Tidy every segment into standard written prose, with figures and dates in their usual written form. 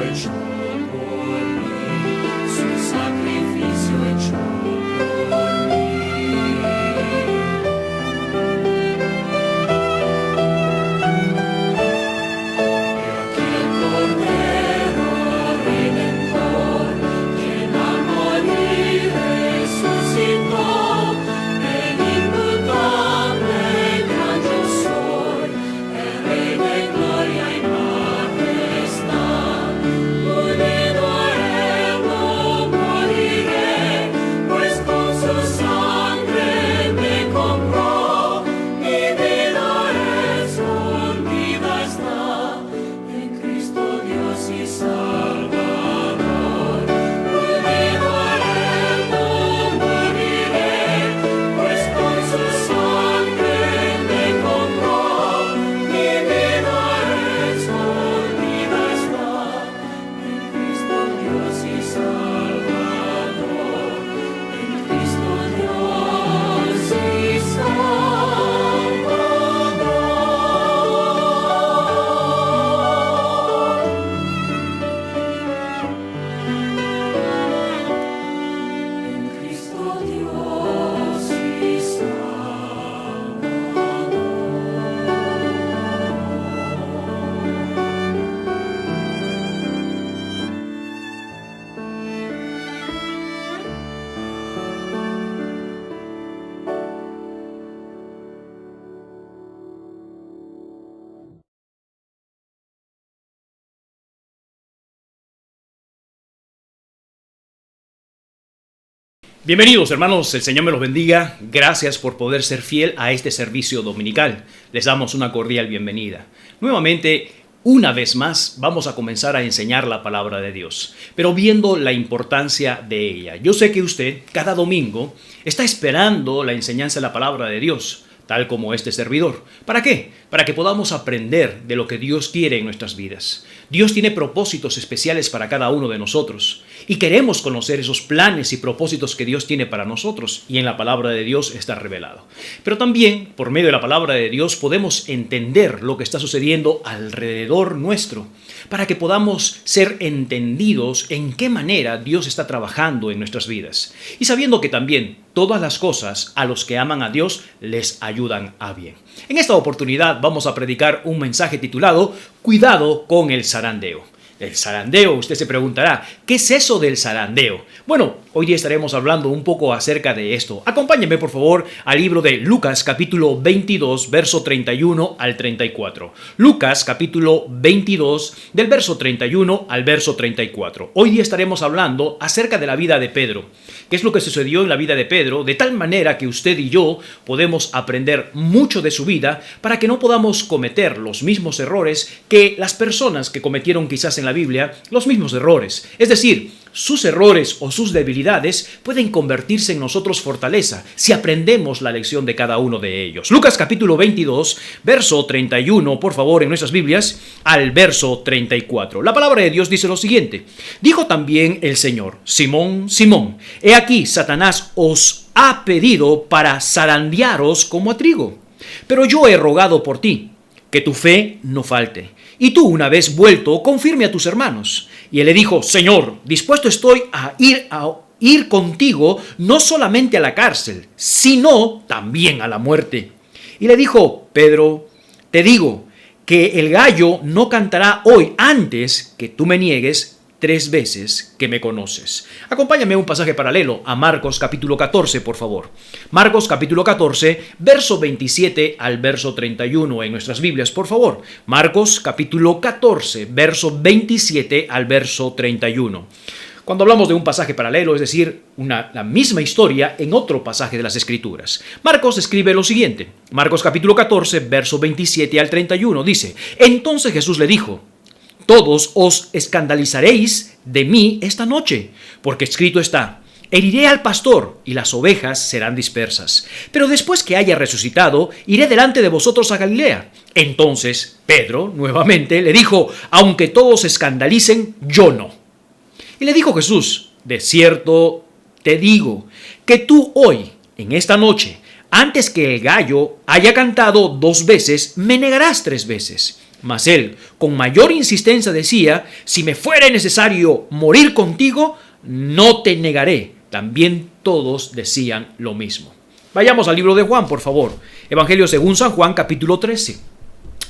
hecho por mí, su sacrificio hecho por mí. He aquí el Cordero Redentor, quien al morir resucitó, el inmutable gran yo soy, el Rey de gloria y majestad. Unido a él no moriré, pues con su sangre me compró, mi vida escondida está en Cristo Dios y Salvador. Unido a él no moriré, pues con su sangre me compró, mi vida escondida está en Cristo Dios y Salvador, en Cristo Dios y Salvador. En Cristo Dios y Bienvenidos hermanos, el Señor me los bendiga. Gracias por poder ser fiel a este servicio dominical. Les damos una cordial bienvenida. Nuevamente, una vez más, vamos a comenzar a enseñar la palabra de Dios, pero viendo la importancia de ella. Yo sé que usted, cada domingo, está esperando la enseñanza de la palabra de Dios, tal como este servidor. ¿Para qué? Para que podamos aprender de lo que Dios quiere en nuestras vidas. Dios tiene propósitos especiales para cada uno de nosotros y queremos conocer esos planes y propósitos que Dios tiene para nosotros, y en la palabra de Dios está revelado. Pero también, por medio de la palabra de Dios, podemos entender lo que está sucediendo alrededor nuestro, para que podamos ser entendidos en qué manera Dios está trabajando en nuestras vidas. Y sabiendo que también todas las cosas a los que aman a Dios les ayudan a bien. En esta oportunidad vamos a predicar un mensaje titulado Cuidado con el zarandeo. El zarandeo, usted se preguntará, ¿qué es eso del zarandeo? Bueno, hoy día estaremos hablando un poco acerca de esto. Acompáñenme por favor al libro de Lucas capítulo 22, verso 31 al 34. Lucas capítulo 22, del verso 31 al verso 34. Hoy día estaremos hablando acerca de la vida de Pedro. ¿Qué es lo que sucedió en la vida de Pedro? De tal manera que usted y yo podemos aprender mucho de su vida para que no podamos cometer los mismos errores que las personas que cometieron quizás en la Biblia, los mismos errores. Es decir, sus errores o sus debilidades pueden convertirse en nosotros fortaleza si aprendemos la lección de cada uno de ellos. Lucas capítulo 22, verso 31, por favor, en nuestras Biblias, al verso 34. La palabra de Dios dice lo siguiente: dijo también el Señor: Simón, Simón, he aquí Satanás os ha pedido para zarandearos como a trigo, pero yo he rogado por ti, que tu fe no falte. Y tú, una vez vuelto, confirme a tus hermanos. Y él le dijo: Señor, dispuesto estoy a ir contigo, no solamente a la cárcel, sino también a la muerte. Y le dijo: Pedro, te digo que el gallo no cantará hoy antes que tú me niegues 3 veces que me conoces. Acompáñame a un pasaje paralelo a Marcos capítulo 14, por favor. Marcos capítulo 14, verso 27 al verso 31 en nuestras Biblias, por favor. Marcos capítulo 14, verso 27 al verso 31. Cuando hablamos de un pasaje paralelo, es decir, la misma historia en otro pasaje de las Escrituras. Marcos escribe lo siguiente. Marcos capítulo 14, verso 27 al 31, dice: Entonces Jesús le dijo: todos os escandalizaréis de mí esta noche, porque escrito está: heriré al pastor y las ovejas serán dispersas. Pero después que haya resucitado, iré delante de vosotros a Galilea. Entonces Pedro nuevamente le dijo: aunque todos se escandalicen, yo no. Y le dijo Jesús: de cierto te digo que tú hoy, en esta noche, antes que el gallo haya cantado 2 veces, me negarás 3 veces. Mas él, con mayor insistencia, decía: si me fuera necesario morir contigo, no te negaré. También todos decían lo mismo. Vayamos al libro de Juan, por favor. Evangelio según San Juan, capítulo 13.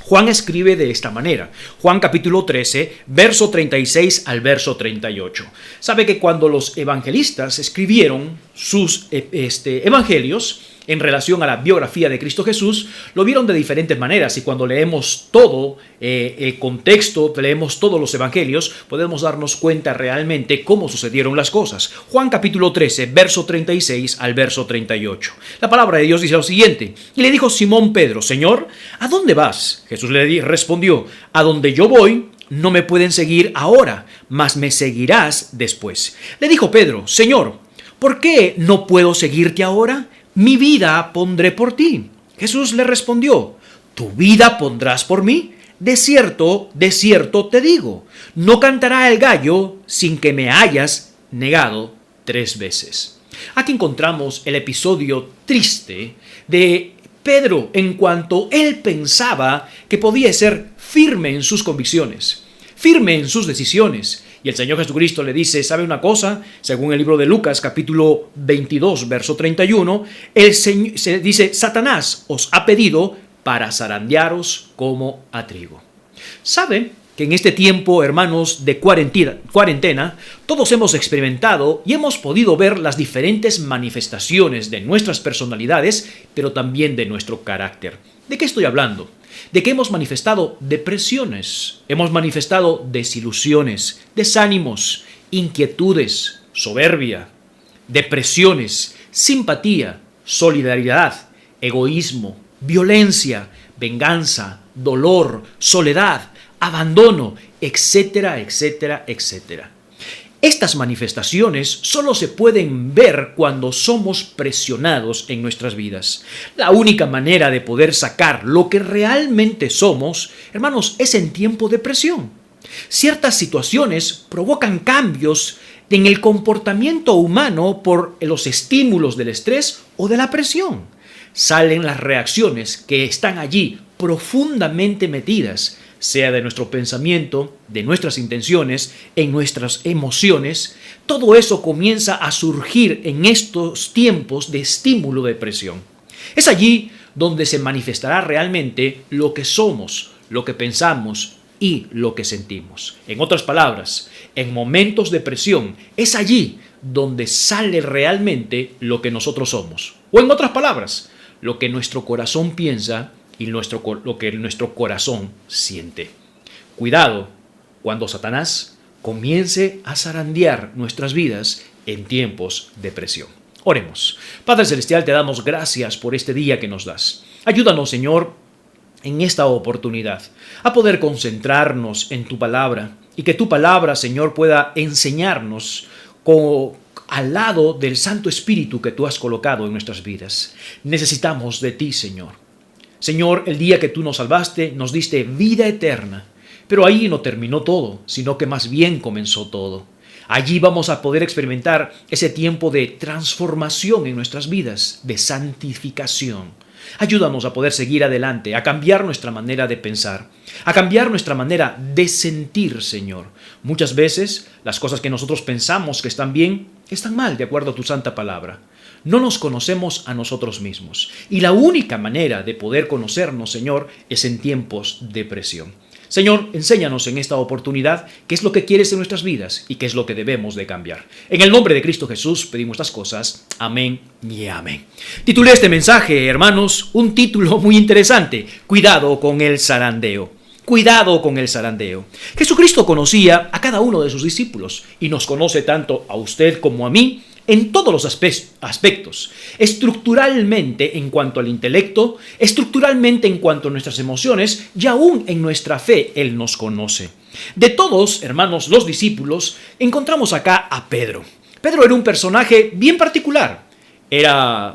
Juan escribe de esta manera. Juan capítulo 13, verso 36 al verso 38. Sabe que cuando los evangelistas escribieron sus evangelios en relación a la biografía de Cristo Jesús, lo vieron de diferentes maneras, y cuando leemos todo el contexto, leemos todos los evangelios, podemos darnos cuenta realmente cómo sucedieron las cosas. Juan capítulo 13, verso 36 al verso 38. La palabra de Dios dice lo siguiente: y le dijo Simón Pedro: Señor, ¿a dónde vas? Jesús le respondió: a donde yo voy, no me pueden seguir ahora, mas me seguirás después. Le dijo Pedro: Señor, ¿por qué no puedo seguirte ahora? Mi vida pondré por ti. Jesús le respondió: ¿tu vida pondrás por mí? De cierto te digo, no cantará el gallo sin que me hayas negado 3 veces. Aquí encontramos el episodio triste de Pedro en cuanto él pensaba que podía ser firme en sus convicciones, firme en sus decisiones. Y el Señor Jesucristo le dice: ¿sabe una cosa? Según el libro de Lucas, capítulo 22, verso 31, el Señor se dice: Satanás os ha pedido para zarandearos como a trigo. ¿Sabe que en este tiempo, hermanos, de cuarentena, todos hemos experimentado y hemos podido ver las diferentes manifestaciones de nuestras personalidades, pero también de nuestro carácter? ¿De qué estoy hablando? De que hemos manifestado depresiones, hemos manifestado desilusiones, desánimos, inquietudes, soberbia, depresiones, simpatía, solidaridad, egoísmo, violencia, venganza, dolor, soledad, abandono, etcétera, etcétera, etcétera. Estas manifestaciones solo se pueden ver cuando somos presionados en nuestras vidas. La única manera de poder sacar lo que realmente somos, hermanos, es en tiempo de presión. Ciertas situaciones provocan cambios en el comportamiento humano por los estímulos del estrés o de la presión. Salen las reacciones que están allí profundamente metidas, sea de nuestro pensamiento, de nuestras intenciones, en nuestras emociones. Todo eso comienza a surgir en estos tiempos de estímulo de presión. Es allí donde se manifestará realmente lo que somos, lo que pensamos y lo que sentimos. En otras palabras, en momentos de presión, es allí donde sale realmente lo que nosotros somos. O en otras palabras, lo que nuestro corazón piensa y lo que nuestro corazón siente. Cuidado cuando Satanás comience a zarandear nuestras vidas en tiempos de presión. Oremos. Padre Celestial, te damos gracias por este día que nos das. Ayúdanos, Señor, en esta oportunidad a poder concentrarnos en tu palabra, y que tu palabra, Señor, pueda enseñarnos al lado del Santo Espíritu que tú has colocado en nuestras vidas. Necesitamos de ti, Señor. Señor, el día que tú nos salvaste, nos diste vida eterna. Pero ahí no terminó todo, sino que más bien comenzó todo. Allí vamos a poder experimentar ese tiempo de transformación en nuestras vidas, de santificación. Ayúdanos a poder seguir adelante, a cambiar nuestra manera de pensar, a cambiar nuestra manera de sentir, Señor. Muchas veces las cosas que nosotros pensamos que están bien, están mal, de acuerdo a tu santa palabra. No nos conocemos a nosotros mismos. Y la única manera de poder conocernos, Señor, es en tiempos de presión. Señor, enséñanos en esta oportunidad qué es lo que quieres en nuestras vidas y qué es lo que debemos de cambiar. En el nombre de Cristo Jesús pedimos estas cosas. Amén y amén. Titulé este mensaje, hermanos, un título muy interesante: Cuidado con el zarandeo. Cuidado con el zarandeo. Jesucristo conocía a cada uno de sus discípulos y nos conoce tanto a usted como a mí en todos los aspectos, estructuralmente en cuanto al intelecto, estructuralmente en cuanto a nuestras emociones y aún en nuestra fe. Él nos conoce. De todos, hermanos, los discípulos, encontramos acá a Pedro. Pedro era un personaje bien particular.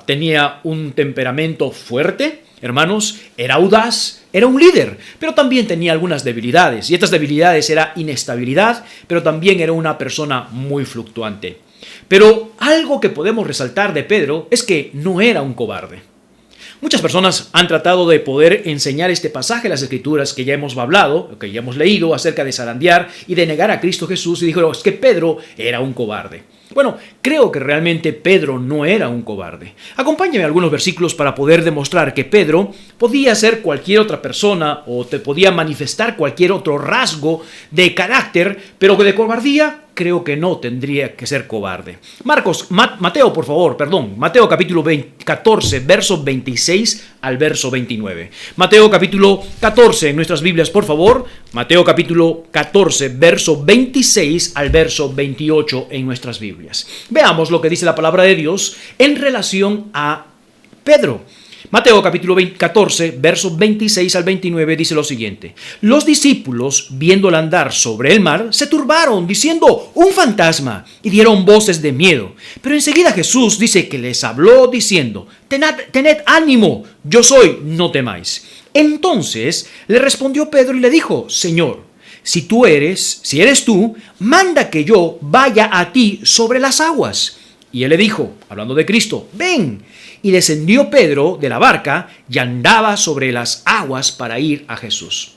Tenía un temperamento fuerte, hermanos, era audaz, era un líder, pero también tenía algunas debilidades. Y estas debilidades era inestabilidad, pero también era una persona muy fluctuante. Pero algo que podemos resaltar de Pedro es que no era un cobarde. Muchas personas han tratado de poder enseñar este pasaje de las Escrituras que ya hemos hablado, que ya hemos leído acerca de zarandear y de negar a Cristo Jesús, y dijeron, es que Pedro era un cobarde. Bueno, creo que realmente Pedro no era un cobarde. Acompáñame a algunos versículos para poder demostrar que Pedro podía ser cualquier otra persona o te podía manifestar cualquier otro rasgo de carácter, pero que de cobardía creo que no tendría que ser cobarde. Mateo capítulo 14, versos 26 al verso 29. Mateo capítulo 14 en nuestras Biblias, por favor. Mateo capítulo 14, verso 26 al verso 28 en nuestras Biblias. Veamos lo que dice la palabra de Dios en relación a Pedro. Mateo capítulo 14, versos 26 al 29 dice lo siguiente. Los discípulos, viéndolo andar sobre el mar, se turbaron, diciendo, un fantasma, y dieron voces de miedo. Pero enseguida Jesús dice que les habló diciendo, tened ánimo, yo soy, no temáis. Entonces le respondió Pedro y le dijo, Señor, si eres tú, manda que yo vaya a ti sobre las aguas. Y él le dijo, hablando de Cristo, ven. Y descendió Pedro de la barca y andaba sobre las aguas para ir a Jesús.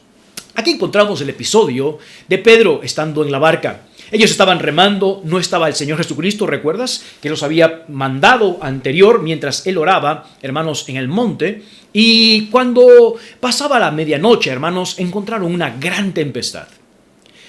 Aquí encontramos el episodio de Pedro estando en la barca. Ellos estaban remando, no estaba el Señor Jesucristo, ¿recuerdas? Que los había mandado anterior mientras él oraba, hermanos, en el monte. Y cuando pasaba la medianoche, hermanos, encontraron una gran tempestad.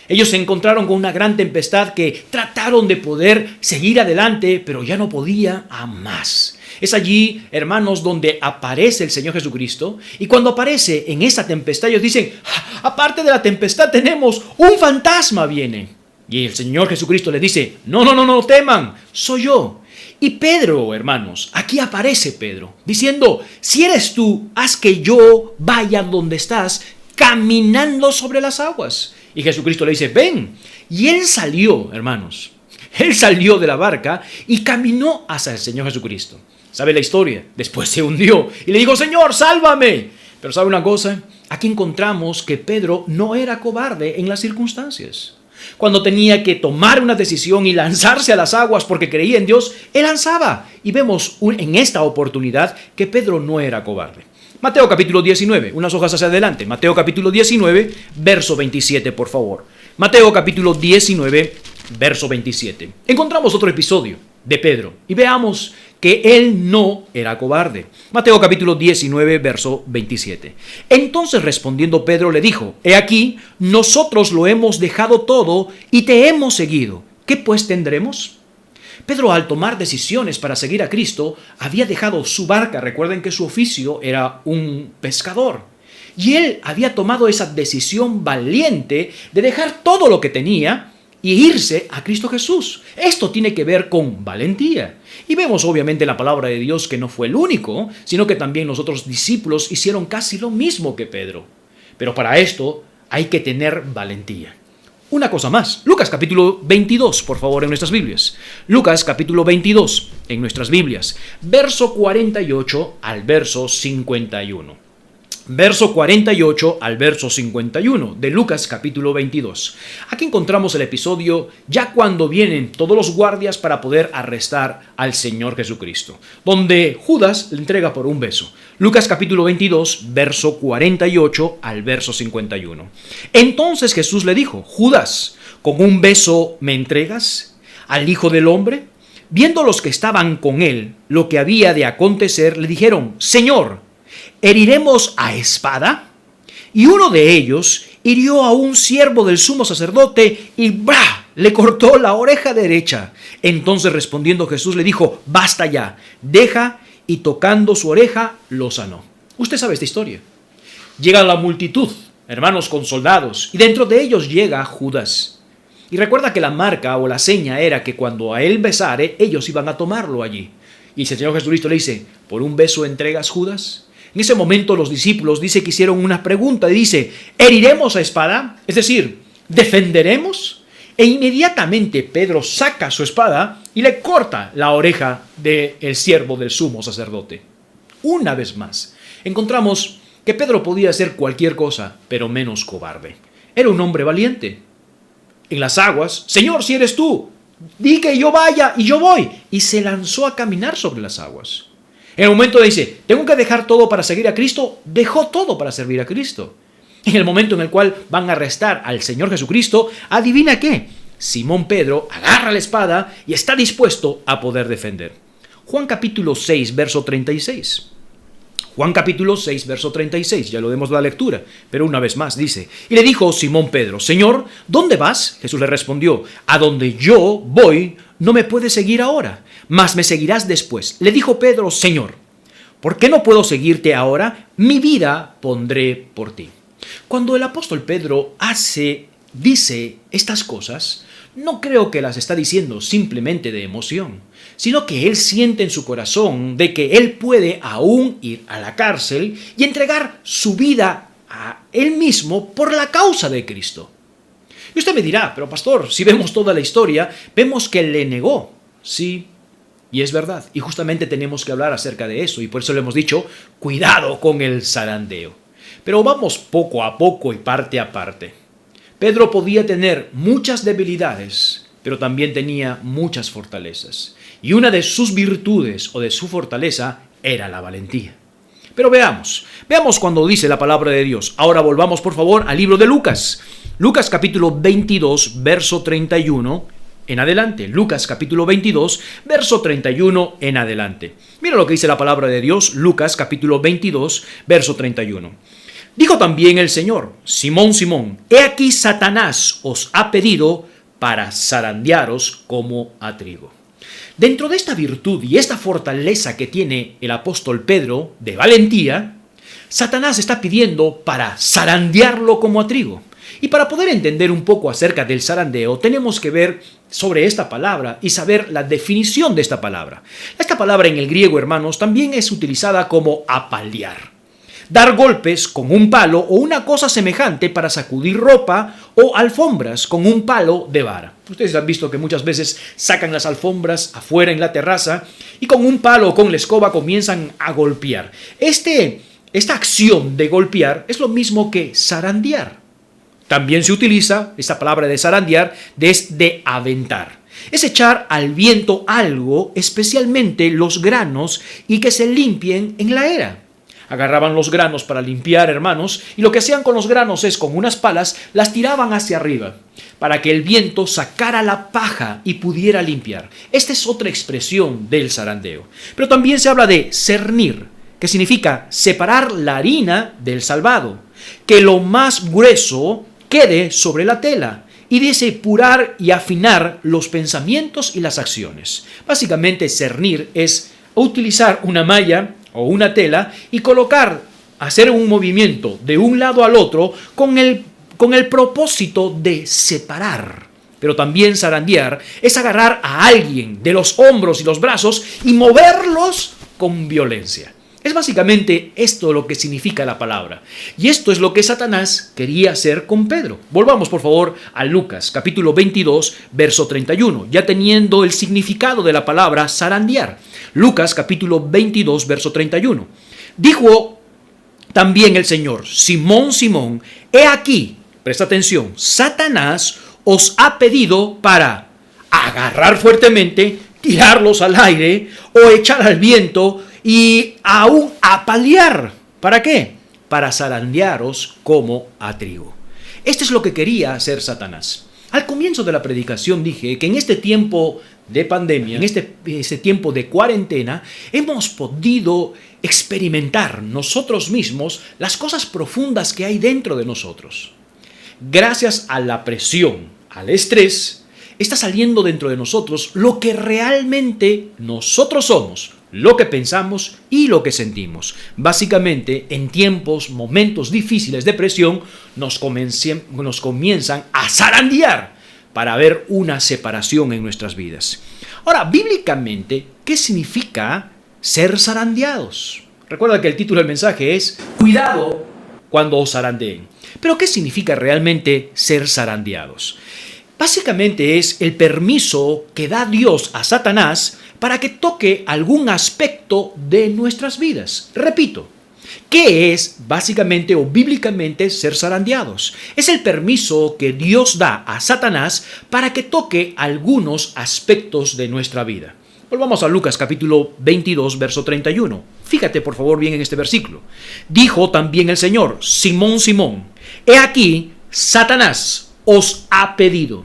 Ellos se encontraron con una gran tempestad que trataron de poder seguir adelante, pero ya no podía a más. Es allí, hermanos, donde aparece el Señor Jesucristo. Y cuando aparece en esa tempestad, ellos dicen, aparte de la tempestad tenemos un fantasma viene. Y el Señor Jesucristo les dice, no teman, soy yo. Y Pedro, hermanos, aquí aparece Pedro, diciendo, si eres tú, haz que yo vaya donde estás, caminando sobre las aguas. Y Jesucristo le dice, ven. Y él salió, hermanos. Él salió de la barca y caminó hacia el Señor Jesucristo. ¿Sabe la historia? Después se hundió y le dijo, Señor, sálvame. Pero ¿sabe una cosa? Aquí encontramos que Pedro no era cobarde en las circunstancias. Cuando tenía que tomar una decisión y lanzarse a las aguas porque creía en Dios, él lanzaba. Y vemos en esta oportunidad que Pedro no era cobarde. Mateo capítulo 19, unas hojas hacia adelante. Mateo capítulo 19, verso 27, por favor. Mateo capítulo 19, verso 27. Encontramos otro episodio de Pedro y veamos que él no era cobarde. Mateo capítulo 19, verso 27. Entonces respondiendo Pedro le dijo, he aquí, nosotros lo hemos dejado todo y te hemos seguido. ¿Qué pues tendremos? Pedro, al tomar decisiones para seguir a Cristo, había dejado su barca. Recuerden que su oficio era un pescador. Y él había tomado esa decisión valiente de dejar todo lo que tenía y irse a Cristo Jesús. Esto tiene que ver con valentía. Y vemos obviamente en la palabra de Dios que no fue el único, sino que también los otros discípulos hicieron casi lo mismo que Pedro. Pero para esto hay que tener valentía. Una cosa más, Lucas capítulo 22, por favor, en nuestras Biblias. Lucas capítulo 22, en nuestras Biblias, verso 48 al verso 51. Verso 48 al verso 51 de Lucas capítulo 22. Aquí encontramos el episodio ya cuando vienen todos los guardias para poder arrestar al Señor Jesucristo, donde Judas le entrega por un beso. Lucas capítulo 22, verso 48 al verso 51. Entonces Jesús le dijo, Judas, ¿con un beso me entregas al Hijo del Hombre? Viendo los que estaban con él lo que había de acontecer, le dijeron, Señor, ¿heriremos a espada? Y uno de ellos hirió a un siervo del sumo sacerdote y ¡bah!, le cortó la oreja derecha. Entonces respondiendo Jesús le dijo, basta ya, deja, y tocando su oreja lo sanó. Usted sabe esta historia. Llega la multitud, hermanos, con soldados, y dentro de ellos llega Judas. Y recuerda que la marca o la seña era que cuando a él besare, ellos iban a tomarlo allí. Y el Señor Jesucristo le dice, ¿por un beso entregas, Judas? En ese momento los discípulos dice que hicieron una pregunta y dice, ¿heriremos a espada? Es decir, ¿defenderemos? E inmediatamente Pedro saca su espada y le corta la oreja del siervo del sumo sacerdote. Una vez más, encontramos que Pedro podía hacer cualquier cosa, pero menos cobarde. Era un hombre valiente. En las aguas, Señor, si eres tú, di que yo vaya y yo voy. Y se lanzó a caminar sobre las aguas. En el momento de dice, tengo que dejar todo para seguir a Cristo, dejó todo para servir a Cristo. En el momento en el cual van a arrestar al Señor Jesucristo, adivina qué, Simón Pedro agarra la espada y está dispuesto a poder defender. Juan capítulo 6, verso 36. Juan capítulo 6, verso 36, ya lo demos la lectura, pero una vez más dice, y le dijo Simón Pedro, Señor, ¿dónde vas? Jesús le respondió, a donde yo voy, no me puedes seguir ahora, mas me seguirás después. Le dijo Pedro, Señor, ¿por qué no puedo seguirte ahora? Mi vida pondré por ti. Cuando el apóstol Pedro dice estas cosas, no creo que las está diciendo simplemente de emoción, sino que él siente en su corazón de que él puede aún ir a la cárcel y entregar su vida a él mismo por la causa de Cristo. Y usted me dirá, pero pastor, si vemos toda la historia, vemos que le negó. Sí, y es verdad. Y justamente tenemos que hablar acerca de eso, y por eso le hemos dicho, cuidado con el zarandeo. Pero vamos poco a poco y parte a parte. Pedro podía tener muchas debilidades, pero también tenía muchas fortalezas. Y una de sus virtudes o de su fortaleza era la valentía. Pero veamos cuando dice la palabra de Dios. Ahora volvamos por favor al libro de Lucas. Lucas capítulo 22, verso 31 en adelante. Lucas capítulo 22, verso 31 en adelante. Mira lo que dice la palabra de Dios. Lucas capítulo 22, verso 31. Dijo también el Señor, Simón, Simón, he aquí Satanás os ha pedido para zarandearos como a trigo. Dentro de esta virtud y esta fortaleza que tiene el apóstol Pedro de valentía, Satanás está pidiendo para zarandearlo como a trigo. Y para poder entender un poco acerca del zarandeo, tenemos que ver sobre esta palabra y saber la definición de esta palabra. Esta palabra en el griego, hermanos, también es utilizada como apalear. Dar golpes con un palo o una cosa semejante para sacudir ropa o alfombras con un palo de vara. Ustedes han visto que muchas veces sacan las alfombras afuera en la terraza y con un palo o con la escoba comienzan a golpear. Esta acción de golpear es lo mismo que zarandear. También se utiliza esta palabra de zarandear de aventar. Es echar al viento algo, especialmente los granos, y que se limpien en la era. Agarraban los granos para limpiar, hermanos, y lo que hacían con los granos es, con unas palas, las tiraban hacia arriba, para que el viento sacara la paja y pudiera limpiar. Esta es otra expresión del zarandeo. Pero también se habla de cernir, que significa separar la harina del salvado, que lo más grueso quede sobre la tela, y dice depurar y afinar los pensamientos y las acciones. Básicamente, cernir es utilizar una malla o una tela y hacer un movimiento de un lado al otro con el propósito de separar. Pero también zarandear es agarrar a alguien de los hombros y los brazos y moverlos con violencia. Es básicamente esto lo que significa la palabra. Y esto es lo que Satanás quería hacer con Pedro. Volvamos por favor a Lucas capítulo 22, verso 31, ya teniendo el significado de la palabra zarandear. Lucas capítulo 22, verso 31. Dijo también el Señor, Simón, Simón, he aquí, presta atención, Satanás os ha pedido para agarrar fuertemente, tirarlos al aire o echar al viento y aún apalear. ¿Para qué? Para zarandearos como a trigo. Esto es lo que quería hacer Satanás. Al comienzo de la predicación dije que en este tiempo de pandemia, en este tiempo de cuarentena, hemos podido experimentar nosotros mismos las cosas profundas que hay dentro de nosotros. Gracias a la presión, al estrés, está saliendo dentro de nosotros lo que realmente nosotros somos, lo que pensamos y lo que sentimos. Básicamente, en momentos difíciles de presión, nos comienzan a zarandear para ver una separación en nuestras vidas. Ahora, bíblicamente, ¿qué significa ser zarandeados? Recuerda que el título del mensaje es Cuidado cuando os zarandeen. Pero ¿qué significa realmente ser zarandeados? Básicamente es el permiso que da Dios a Satanás para que toque algún aspecto de nuestras vidas. Repito, ¿qué es básicamente o bíblicamente ser zarandeados? Es el permiso que Dios da a Satanás para que toque algunos aspectos de nuestra vida. Volvamos a Lucas capítulo 22, verso 31. Fíjate por favor bien en este versículo. Dijo también el Señor: Simón, Simón, he aquí, Satanás os ha pedido.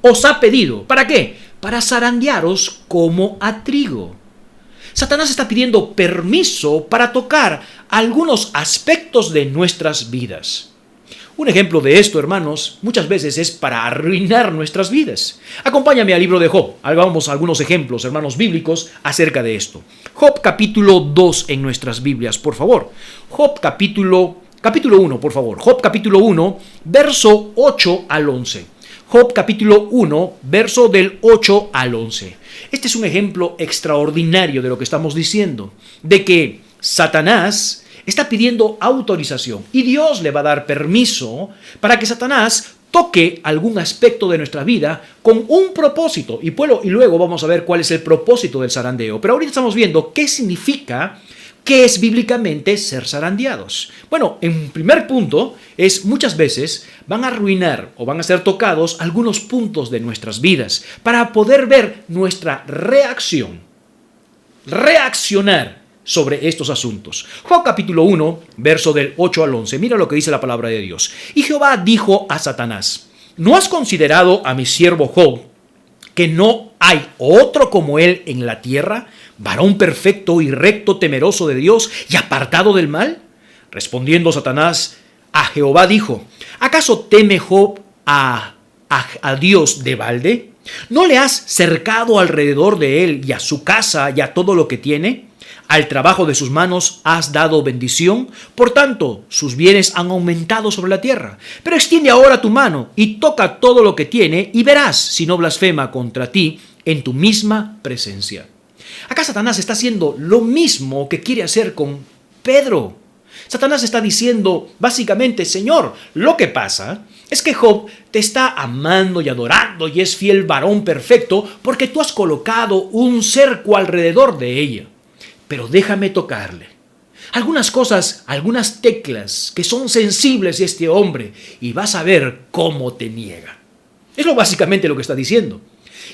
Os ha pedido. ¿Para qué? Para zarandearos como a trigo. Satanás está pidiendo permiso para tocar algunos aspectos de nuestras vidas. Un ejemplo de esto, hermanos, muchas veces es para arruinar nuestras vidas. Acompáñame al libro de Job. Hagamos algunos ejemplos, hermanos, bíblicos acerca de esto. Job capítulo 2 en nuestras Biblias, por favor. Job capítulo 1, por favor. Job capítulo 1, verso 8 al 11. Job capítulo 1, verso del 8 al 11. Este es un ejemplo extraordinario de lo que estamos diciendo, de que Satanás está pidiendo autorización y Dios le va a dar permiso para que Satanás toque algún aspecto de nuestra vida con un propósito. Y luego vamos a ver cuál es el propósito del zarandeo. Pero ahorita estamos viendo qué significa, qué es bíblicamente ser zarandeados. Bueno, en primer punto es muchas veces van a arruinar o van a ser tocados algunos puntos de nuestras vidas para poder ver nuestra reaccionar sobre estos asuntos. Job capítulo 1, verso del 8 al 11. Mira lo que dice la palabra de Dios. Y Jehová dijo a Satanás: ¿no has considerado a mi siervo Job, que no hay otro como él en la tierra, varón perfecto y recto, temeroso de Dios y apartado del mal? Respondiendo Satanás a Jehová dijo: ¿acaso teme Job a Dios de balde? ¿No le has cercado alrededor de él y a su casa y a todo lo que tiene? Al trabajo de sus manos has dado bendición, por tanto, sus bienes han aumentado sobre la tierra. Pero extiende ahora tu mano y toca todo lo que tiene, y verás si no blasfema contra ti en tu misma presencia. Acá Satanás está haciendo lo mismo que quiere hacer con Pedro. Satanás está diciendo básicamente: Señor, lo que pasa es que Job te está amando y adorando y es fiel varón perfecto porque tú has colocado un cerco alrededor de ella. Pero déjame tocarle algunas cosas, algunas teclas que son sensibles de este hombre, y vas a ver cómo te niega. Es básicamente lo que está diciendo.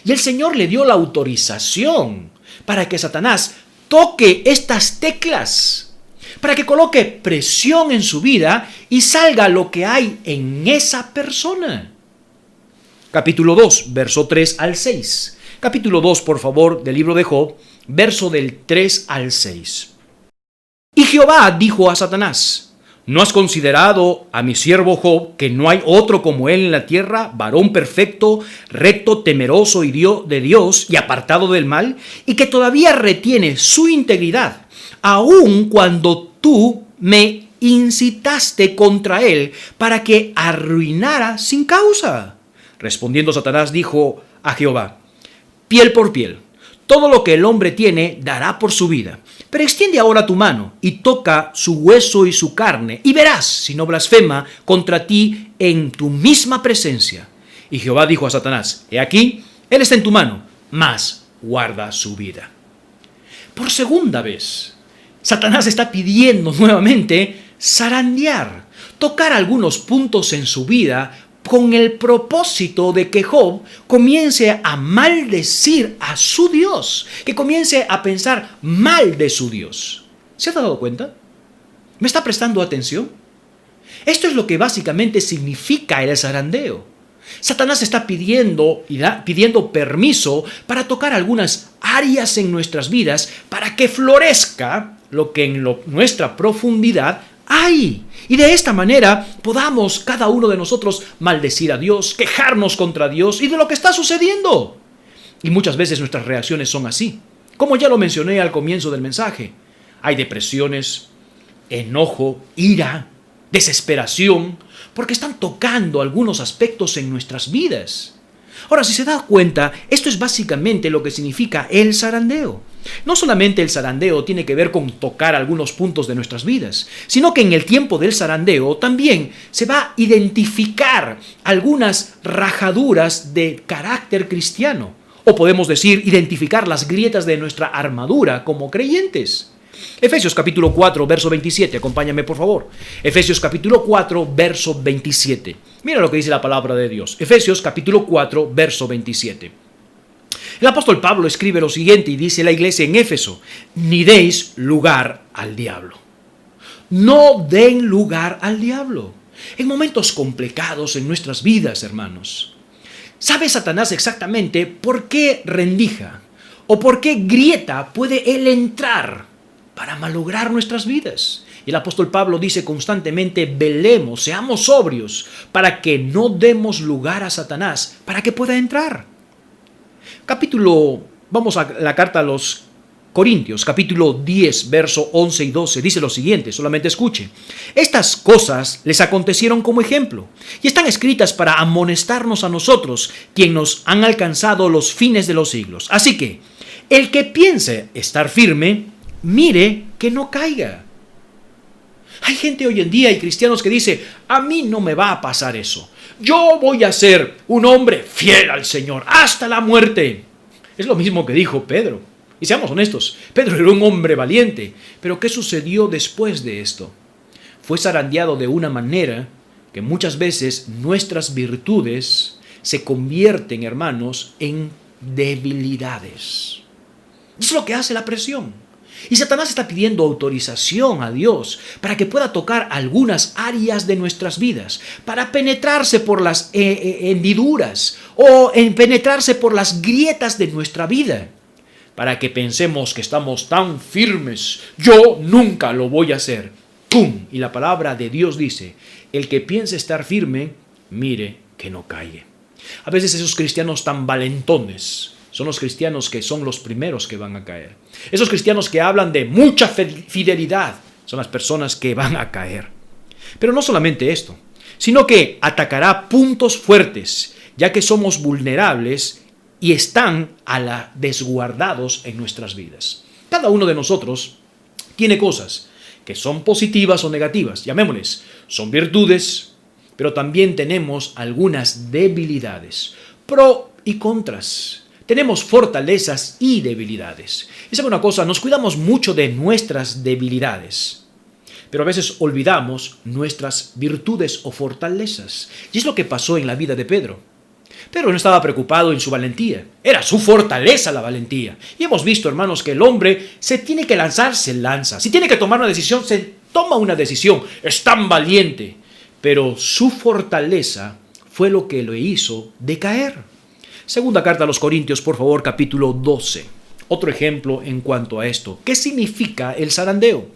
Y el Señor le dio la autorización para que Satanás toque estas teclas, para que coloque presión en su vida y salga lo que hay en esa persona. Capítulo 2, verso 3 al 6. Capítulo 2, por favor, del libro de Job, verso del 3 al 6. Y Jehová dijo a Satanás: ¿no has considerado a mi siervo Job, que no hay otro como él en la tierra, varón perfecto, recto, temeroso de Dios y apartado del mal, y que todavía retiene su integridad, aun cuando tú me incitaste contra él para que arruinara sin causa? Respondiendo Satanás dijo a Jehová: piel por piel, todo lo que el hombre tiene dará por su vida. Pero extiende ahora tu mano y toca su hueso y su carne, y verás si no blasfema contra ti en tu misma presencia. Y Jehová dijo a Satanás: he aquí, él está en tu mano, mas guarda su vida. Por segunda vez, Satanás está pidiendo nuevamente zarandear, tocar algunos puntos en su vida, con el propósito de que Job comience a maldecir a su Dios, que comience a pensar mal de su Dios. ¿Se ha dado cuenta? ¿Me está prestando atención? Esto es lo que básicamente significa el zarandeo. Satanás está pidiendo permiso para tocar algunas áreas en nuestras vidas para que florezca lo que en nuestra profundidad hay. Y de esta manera podamos cada uno de nosotros maldecir a Dios, quejarnos contra Dios y de lo que está sucediendo. Y muchas veces nuestras reacciones son así. Como ya lo mencioné al comienzo del mensaje, hay depresiones, enojo, ira, desesperación, porque están tocando algunos aspectos en nuestras vidas. Ahora, si se da cuenta, esto es básicamente lo que significa el zarandeo. No solamente el zarandeo tiene que ver con tocar algunos puntos de nuestras vidas, sino que en el tiempo del zarandeo también se va a identificar algunas rajaduras de carácter cristiano, o podemos decir, identificar las grietas de nuestra armadura como creyentes. Efesios capítulo 4, verso 27, acompáñame por favor. Efesios capítulo 4, verso 27. Mira lo que dice la palabra de Dios. Efesios capítulo 4, verso 27. El apóstol Pablo escribe lo siguiente y dice a la iglesia en Éfeso: ni deis lugar al diablo. No den lugar al diablo. En momentos complicados en nuestras vidas, hermanos, ¿sabe Satanás exactamente por qué rendija o por qué grieta puede él entrar para malograr nuestras vidas? El apóstol Pablo dice constantemente: velemos, seamos sobrios, para que no demos lugar a Satanás, para que pueda entrar. Vamos a la carta a los Corintios, capítulo 10, verso 11 y 12, dice lo siguiente, solamente escuche. Estas cosas les acontecieron como ejemplo y están escritas para amonestarnos a nosotros, quien nos han alcanzado los fines de los siglos. Así que, el que piense estar firme, mire que no caiga. Hay gente hoy en día y cristianos que dice: a mí no me va a pasar eso. Yo voy a ser un hombre fiel al Señor hasta la muerte. Es lo mismo que dijo Pedro. Y seamos honestos, Pedro era un hombre valiente. Pero ¿qué sucedió después de esto? Fue zarandeado de una manera que muchas veces nuestras virtudes se convierten, hermanos, en debilidades. Es lo que hace la presión. Y Satanás está pidiendo autorización a Dios para que pueda tocar algunas áreas de nuestras vidas, para penetrarse por las hendiduras o penetrarse por las grietas de nuestra vida, para que pensemos que estamos tan firmes. Yo nunca lo voy a hacer. ¡Pum! Y la palabra de Dios dice: el que piense estar firme, mire que no caiga. A veces esos cristianos tan valentones son los cristianos que son los primeros que van a caer. Esos cristianos que hablan de mucha fidelidad son las personas que van a caer. Pero no solamente esto, sino que atacará puntos fuertes, ya que somos vulnerables y están desguardados en nuestras vidas. Cada uno de nosotros tiene cosas que son positivas o negativas, llamémosles, son virtudes, pero también tenemos algunas debilidades, pro y contras. Tenemos fortalezas y debilidades. Y sabe una cosa, nos cuidamos mucho de nuestras debilidades, pero a veces olvidamos nuestras virtudes o fortalezas. Y es lo que pasó en la vida de Pedro. Pedro no estaba preocupado en su valentía, era su fortaleza la valentía. Y hemos visto, hermanos, que el hombre se tiene que lanzar, se lanza. Si tiene que tomar una decisión, se toma una decisión. Es tan valiente. Pero su fortaleza fue lo que lo hizo decaer. Segunda carta a los Corintios, por favor, capítulo 12. Otro ejemplo en cuanto a esto. ¿Qué significa el zarandeo?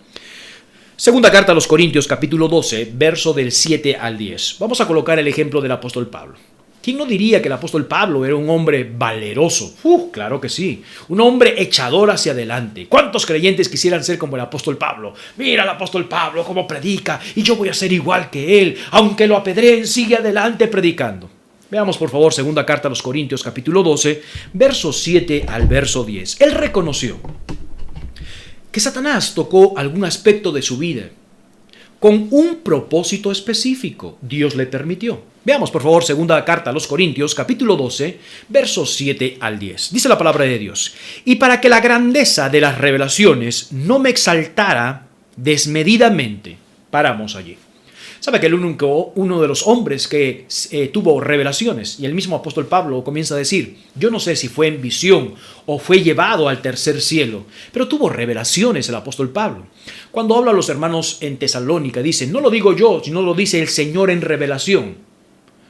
Segunda carta a los Corintios, capítulo 12, verso del 7 al 10. Vamos a colocar el ejemplo del apóstol Pablo. ¿Quién no diría que el apóstol Pablo era un hombre valeroso? Claro que sí. Un hombre echador hacia adelante. ¿Cuántos creyentes quisieran ser como el apóstol Pablo? Mira al apóstol Pablo cómo predica y yo voy a ser igual que él. Aunque lo apedreen, sigue adelante predicando. Veamos por favor segunda carta a los Corintios capítulo 12, verso 7 al verso 10. Él reconoció que Satanás tocó algún aspecto de su vida con un propósito específico. Dios le permitió. Veamos por favor segunda carta a los Corintios capítulo 12, versos 7 al 10. Dice la palabra de Dios: y para que la grandeza de las revelaciones no me exaltara desmedidamente. Paramos allí. ¿Sabe que uno de los hombres que tuvo revelaciones, y el mismo apóstol Pablo comienza a decir, yo no sé si fue en visión o fue llevado al tercer cielo, pero tuvo revelaciones el apóstol Pablo? Cuando habla a los hermanos en Tesalónica, dice, no lo digo yo, sino lo dice el Señor en revelación.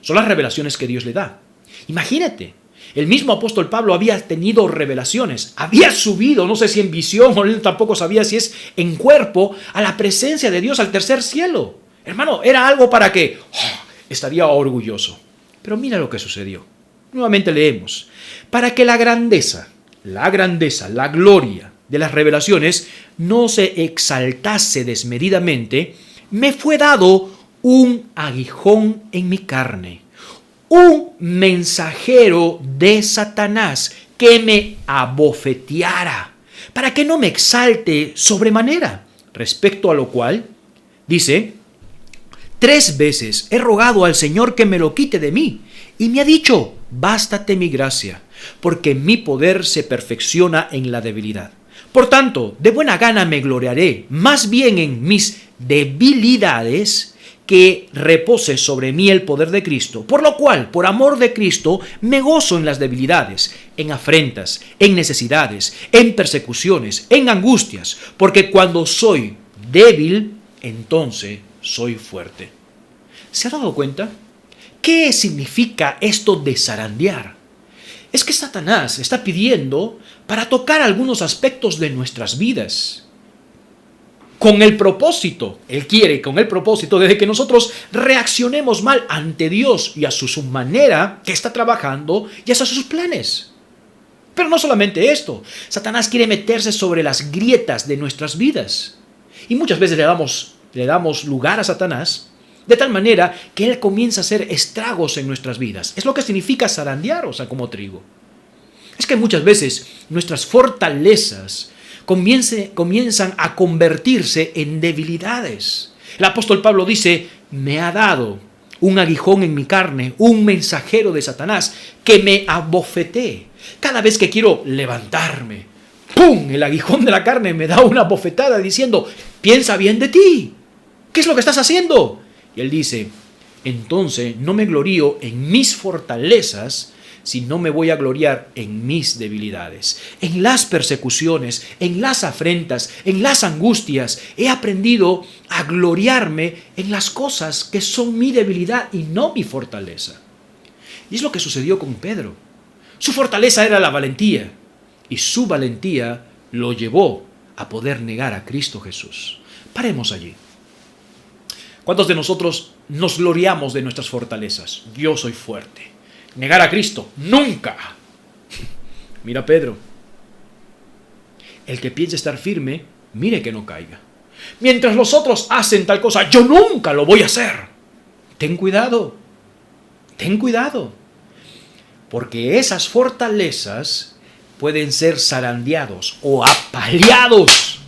Son las revelaciones que Dios le da. Imagínate, el mismo apóstol Pablo había tenido revelaciones, había subido, no sé si en visión o él tampoco sabía si es en cuerpo, a la presencia de Dios al tercer cielo. Hermano, era algo para que estaría orgulloso. Pero mira lo que sucedió. Nuevamente leemos. Para que la grandeza, la gloria de las revelaciones no se exaltase desmedidamente, me fue dado un aguijón en mi carne, un mensajero de Satanás que me abofeteara, para que no me exalte sobremanera. Respecto a lo cual, dice, 3 veces he rogado al Señor que me lo quite de mí, y me ha dicho, bástate mi gracia, porque mi poder se perfecciona en la debilidad. Por tanto, de buena gana me gloriaré, más bien en mis debilidades, que repose sobre mí el poder de Cristo, por lo cual, por amor de Cristo, me gozo en las debilidades, en afrentas, en necesidades, en persecuciones, en angustias, porque cuando soy débil, entonces soy fuerte. ¿Se ha dado cuenta? ¿Qué significa esto de zarandear? Es que Satanás está pidiendo para tocar algunos aspectos de nuestras vidas. Con el propósito, Él quiere con el propósito de que nosotros reaccionemos mal ante Dios y a su manera que está trabajando y a sus planes. Pero no solamente esto, Satanás quiere meterse sobre las grietas de nuestras vidas. Y muchas veces le damos lugar a Satanás de tal manera que Él comienza a hacer estragos en nuestras vidas. Es lo que significa zarandear, o sea, como trigo. Es que muchas veces nuestras fortalezas comienzan a convertirse en debilidades. El apóstol Pablo dice, me ha dado un aguijón en mi carne, un mensajero de Satanás que me abofetee. Cada vez que quiero levantarme, ¡pum!, el aguijón de la carne me da una bofetada diciendo, piensa bien de ti. ¿Qué es lo que estás haciendo? Y él dice, entonces no me glorío en mis fortalezas, sino me voy a gloriar en mis debilidades, en las persecuciones, en las afrentas, en las angustias. He aprendido a gloriarme en las cosas que son mi debilidad y no mi fortaleza. Y es lo que sucedió con Pedro. Su fortaleza era la valentía, y su valentía lo llevó a poder negar a Cristo Jesús. Paremos allí. ¿Cuántos de nosotros nos gloriamos de nuestras fortalezas? Yo soy fuerte. Negar a Cristo, nunca. Mira Pedro. El que piensa estar firme, mire que no caiga. Mientras los otros hacen tal cosa, yo nunca lo voy a hacer. Ten cuidado. Ten cuidado. Porque esas fortalezas pueden ser zarandeados o apaleados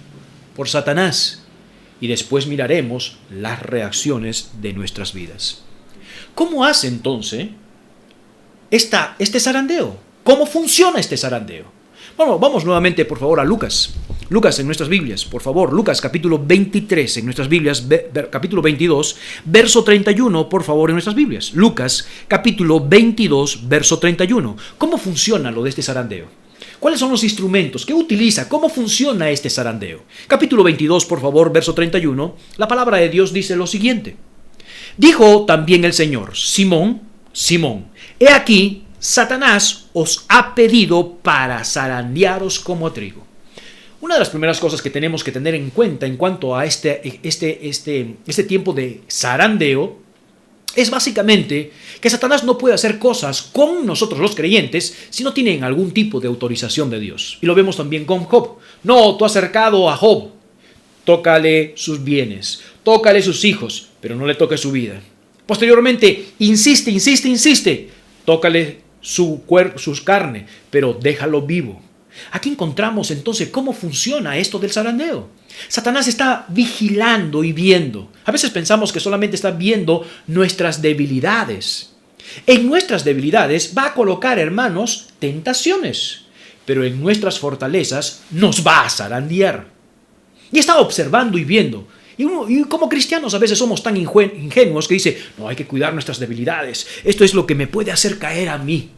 por Satanás. Y después miraremos las reacciones de nuestras vidas. ¿Cómo hace entonces este zarandeo? ¿Cómo funciona este zarandeo? Bueno, vamos nuevamente por favor a Lucas. Lucas en nuestras Biblias, por favor. Lucas capítulo 23 en nuestras Biblias, capítulo 22, verso 31, por favor, en nuestras Biblias. Lucas capítulo 22, verso 31. ¿Cómo funciona lo de este zarandeo? ¿Cuáles son los instrumentos que utiliza? ¿Cómo funciona este zarandeo? Capítulo 22, por favor, verso 31. La palabra de Dios dice lo siguiente. Dijo también el Señor, Simón, Simón, he aquí, Satanás os ha pedido para zarandearos como trigo. Una de las primeras cosas que tenemos que tener en cuenta en cuanto a este tiempo de zarandeo es básicamente que Satanás no puede hacer cosas con nosotros los creyentes si no tienen algún tipo de autorización de Dios. Y lo vemos también con Job. No, tú has acercado a Job, tócale sus bienes, tócale sus hijos, pero no le toques su vida. Posteriormente, insiste, tócale su carne, pero déjalo vivo. Aquí encontramos entonces cómo funciona esto del zarandeo. Satanás está vigilando y viendo. A veces pensamos que solamente está viendo nuestras debilidades. En nuestras debilidades va a colocar, hermanos, tentaciones, pero en nuestras fortalezas nos va a zarandear. Y está observando y viendo. Y como cristianos a veces somos tan ingenuos que dice, no, hay que cuidar nuestras debilidades. Esto es lo que me puede hacer caer a mí.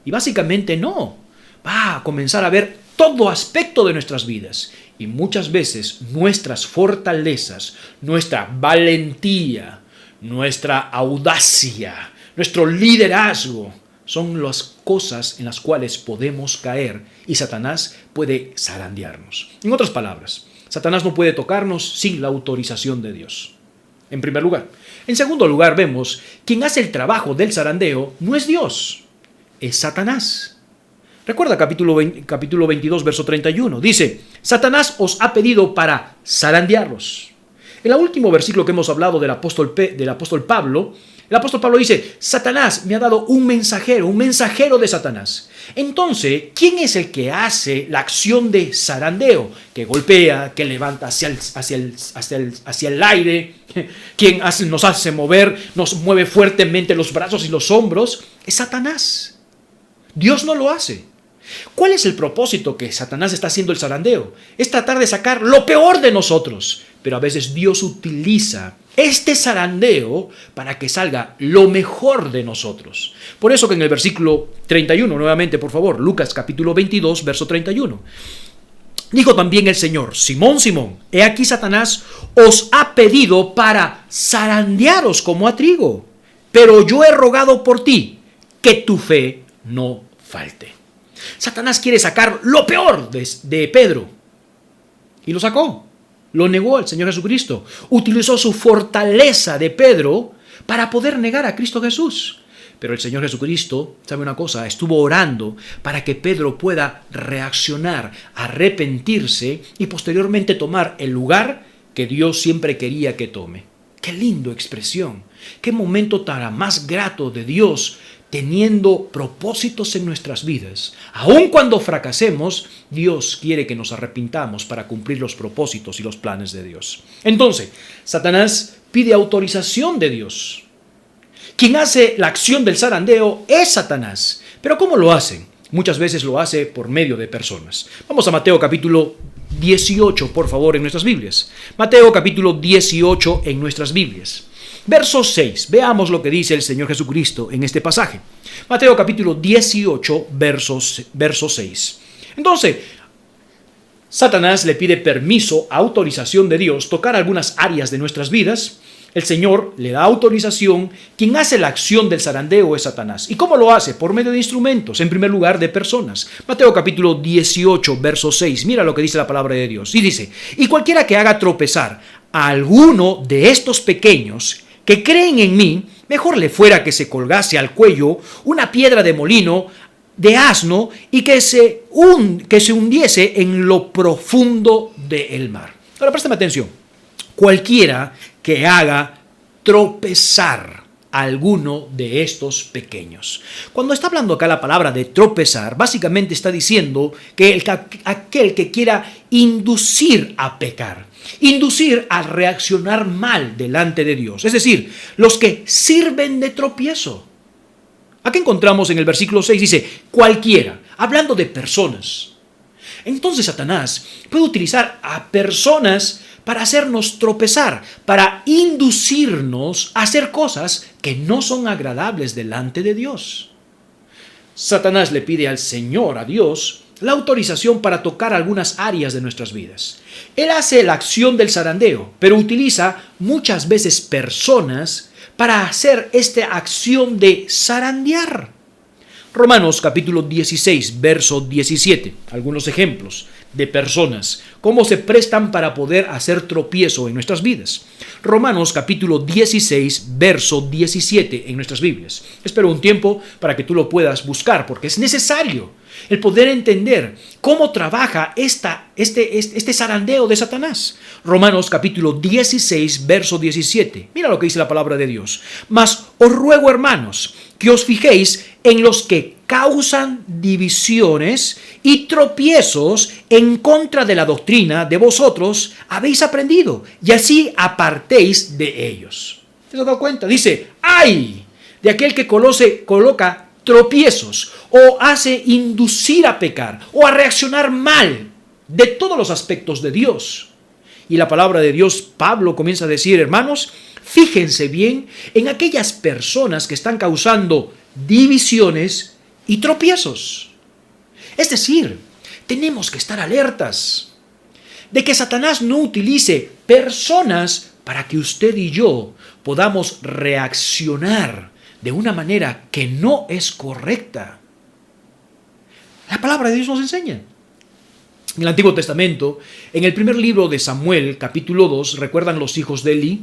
Y básicamente no. Va a comenzar a ver todo aspecto de nuestras vidas. Y muchas veces nuestras fortalezas, nuestra valentía, nuestra audacia, nuestro liderazgo, son las cosas en las cuales podemos caer y Satanás puede zarandearnos. En otras palabras, Satanás no puede tocarnos sin la autorización de Dios. En primer lugar. En segundo lugar, vemos quien hace el trabajo del zarandeo no es Dios, es Satanás. Recuerda capítulo 22, verso 31. Dice, Satanás os ha pedido para zarandearlos. En el último versículo que hemos hablado del apóstol Pablo, el apóstol Pablo dice, Satanás me ha dado un mensajero de Satanás. Entonces, ¿quién es el que hace la acción de zarandeo? Que golpea, que levanta hacia el aire, quien nos hace mover, nos mueve fuertemente los brazos y los hombros, es Satanás. Dios no lo hace. ¿Cuál es el propósito que Satanás está haciendo el zarandeo? Es tratar de sacar lo peor de nosotros. Pero a veces Dios utiliza este zarandeo para que salga lo mejor de nosotros. Por eso que en el versículo 31, nuevamente por favor, Lucas capítulo 22, verso 31. Dijo también el Señor: Simón, Simón, he aquí Satanás os ha pedido para zarandearos como a trigo, pero yo he rogado por ti que tu fe no falte. Satanás quiere sacar lo peor de Pedro y lo sacó. Lo negó al Señor Jesucristo. Utilizó su fortaleza de Pedro para poder negar a Cristo Jesús. Pero el Señor Jesucristo, ¿sabe una cosa? Estuvo orando para que Pedro pueda reaccionar, arrepentirse y posteriormente tomar el lugar que Dios siempre quería que tome. ¡Qué lindo expresión! ¡Qué momento tan más grato de Dios teniendo propósitos en nuestras vidas! Aun cuando fracasemos, Dios quiere que nos arrepintamos para cumplir los propósitos y los planes de Dios. Entonces, Satanás pide autorización de Dios. Quien hace la acción del zarandeo es Satanás. ¿Pero cómo lo hacen? Muchas veces lo hace por medio de personas. Vamos a Mateo capítulo 18, por favor, en nuestras Biblias. Mateo capítulo 18 en nuestras Biblias. Verso 6. Veamos lo que dice el Señor Jesucristo en este pasaje. Mateo capítulo 18, verso 6. Entonces, Satanás le pide permiso, autorización de Dios, tocar algunas áreas de nuestras vidas. El Señor le da autorización. Quien hace la acción del zarandeo es Satanás. ¿Y cómo lo hace? Por medio de instrumentos, en primer lugar de personas. Mateo capítulo 18, verso 6. Mira lo que dice la palabra de Dios. Y dice: y cualquiera que haga tropezar a alguno de estos pequeños que creen en mí, mejor le fuera que se colgase al cuello una piedra de molino de asno y que se hundiese en lo profundo del mar. Ahora préstame atención. Cualquiera que haga tropezar a alguno de estos pequeños. Cuando está hablando acá la palabra de tropezar, básicamente está diciendo que aquel que quiera inducir a pecar, inducir a reaccionar mal delante de Dios, es decir, los que sirven de tropiezo. Aquí encontramos en el versículo 6, dice, cualquiera, hablando de personas. Entonces Satanás puede utilizar a personas para hacernos tropezar, para inducirnos a hacer cosas que no son agradables delante de Dios. Satanás le pide al Señor, a Dios, la autorización para tocar algunas áreas de nuestras vidas. Él hace la acción del zarandeo, pero utiliza muchas veces personas para hacer esta acción de zarandear. Romanos capítulo 16, verso 17. Algunos ejemplos de personas, cómo se prestan para poder hacer tropiezo en nuestras vidas. Romanos capítulo 16, verso 17 en nuestras Biblias. Espero un tiempo para que tú lo puedas buscar, porque es necesario el poder entender cómo trabaja este zarandeo de Satanás. Romanos capítulo 16, verso 17. Mira lo que dice la palabra de Dios. Mas os ruego, hermanos, que os fijéis en los que causan divisiones y tropiezos en contra de la doctrina de vosotros habéis aprendido, y así apartéis de ellos. ¿Te has dado cuenta? Dice, ¡ay! De aquel que coloca tropiezos o hace inducir a pecar o a reaccionar mal de todos los aspectos de Dios. Y la palabra de Dios, Pablo comienza a decir, hermanos, fíjense bien en aquellas personas que están causando divisiones y tropiezos. Es decir, tenemos que estar alertas de que Satanás no utilice personas para que usted y yo podamos reaccionar de una manera que no es correcta. La palabra de Dios nos enseña. En el Antiguo Testamento, en el primer libro de Samuel, capítulo 2, ¿recuerdan los hijos de Eli?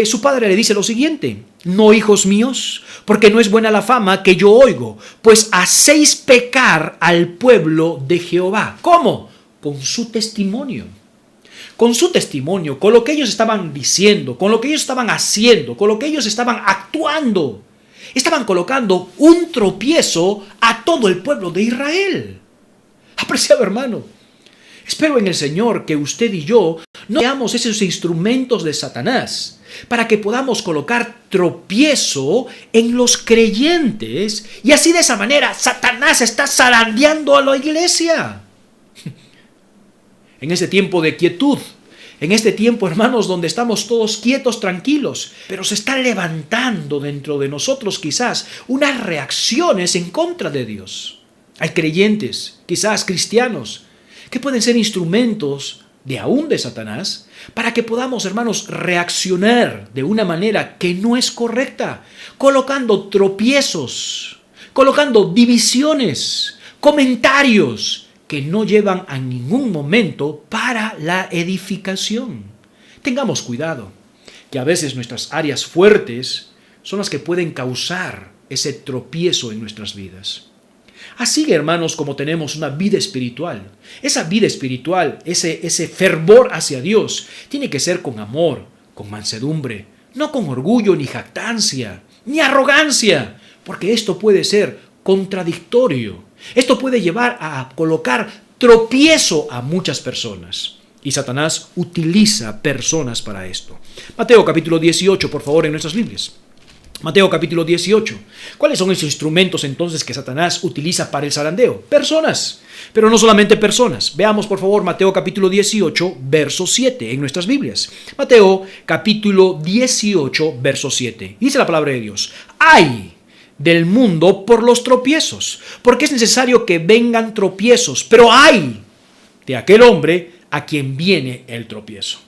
Su padre le dice lo siguiente: no, hijos míos, porque no es buena la fama que yo oigo, pues hacéis pecar al pueblo de Jehová. ¿Cómo? Con su testimonio. Con su testimonio, con lo que ellos estaban diciendo, con lo que ellos estaban haciendo, con lo que ellos estaban actuando. Estaban colocando un tropiezo a todo el pueblo de Israel. Apreciado hermano, espero en el Señor que usted y yo no seamos esos instrumentos de Satanás para que podamos colocar tropiezo en los creyentes y así de esa manera Satanás está zarandeando a la iglesia. En ese tiempo de quietud, En este tiempo, hermanos, donde estamos todos quietos, tranquilos, pero se está levantando dentro de nosotros quizás unas reacciones en contra de Dios. Hay creyentes, quizás cristianos, que pueden ser instrumentos de Satanás para que podamos, hermanos, reaccionar de una manera que no es correcta, colocando tropiezos, colocando divisiones, comentarios que no llevan a ningún momento para la edificación. Tengamos cuidado, que a veces nuestras áreas fuertes son las que pueden causar ese tropiezo en nuestras vidas. Así, hermanos, como tenemos una vida espiritual, esa vida espiritual, ese fervor hacia Dios, tiene que ser con amor, con mansedumbre, no con orgullo, ni jactancia, ni arrogancia, porque esto puede ser contradictorio. Esto puede llevar a colocar tropiezo a muchas personas. Y Satanás utiliza personas para esto. Mateo capítulo 18, por favor, en nuestras Biblias. Mateo capítulo 18. ¿Cuáles son esos instrumentos entonces que Satanás utiliza para el zarandeo? Personas, pero no solamente personas. Veamos por favor Mateo capítulo 18, verso 7 en nuestras Biblias. Mateo capítulo 18, verso 7. Dice la palabra de Dios: ¡ay del mundo por los tropiezos! Porque es necesario que vengan tropiezos, pero ¡ay de aquel hombre a quien viene el tropiezo!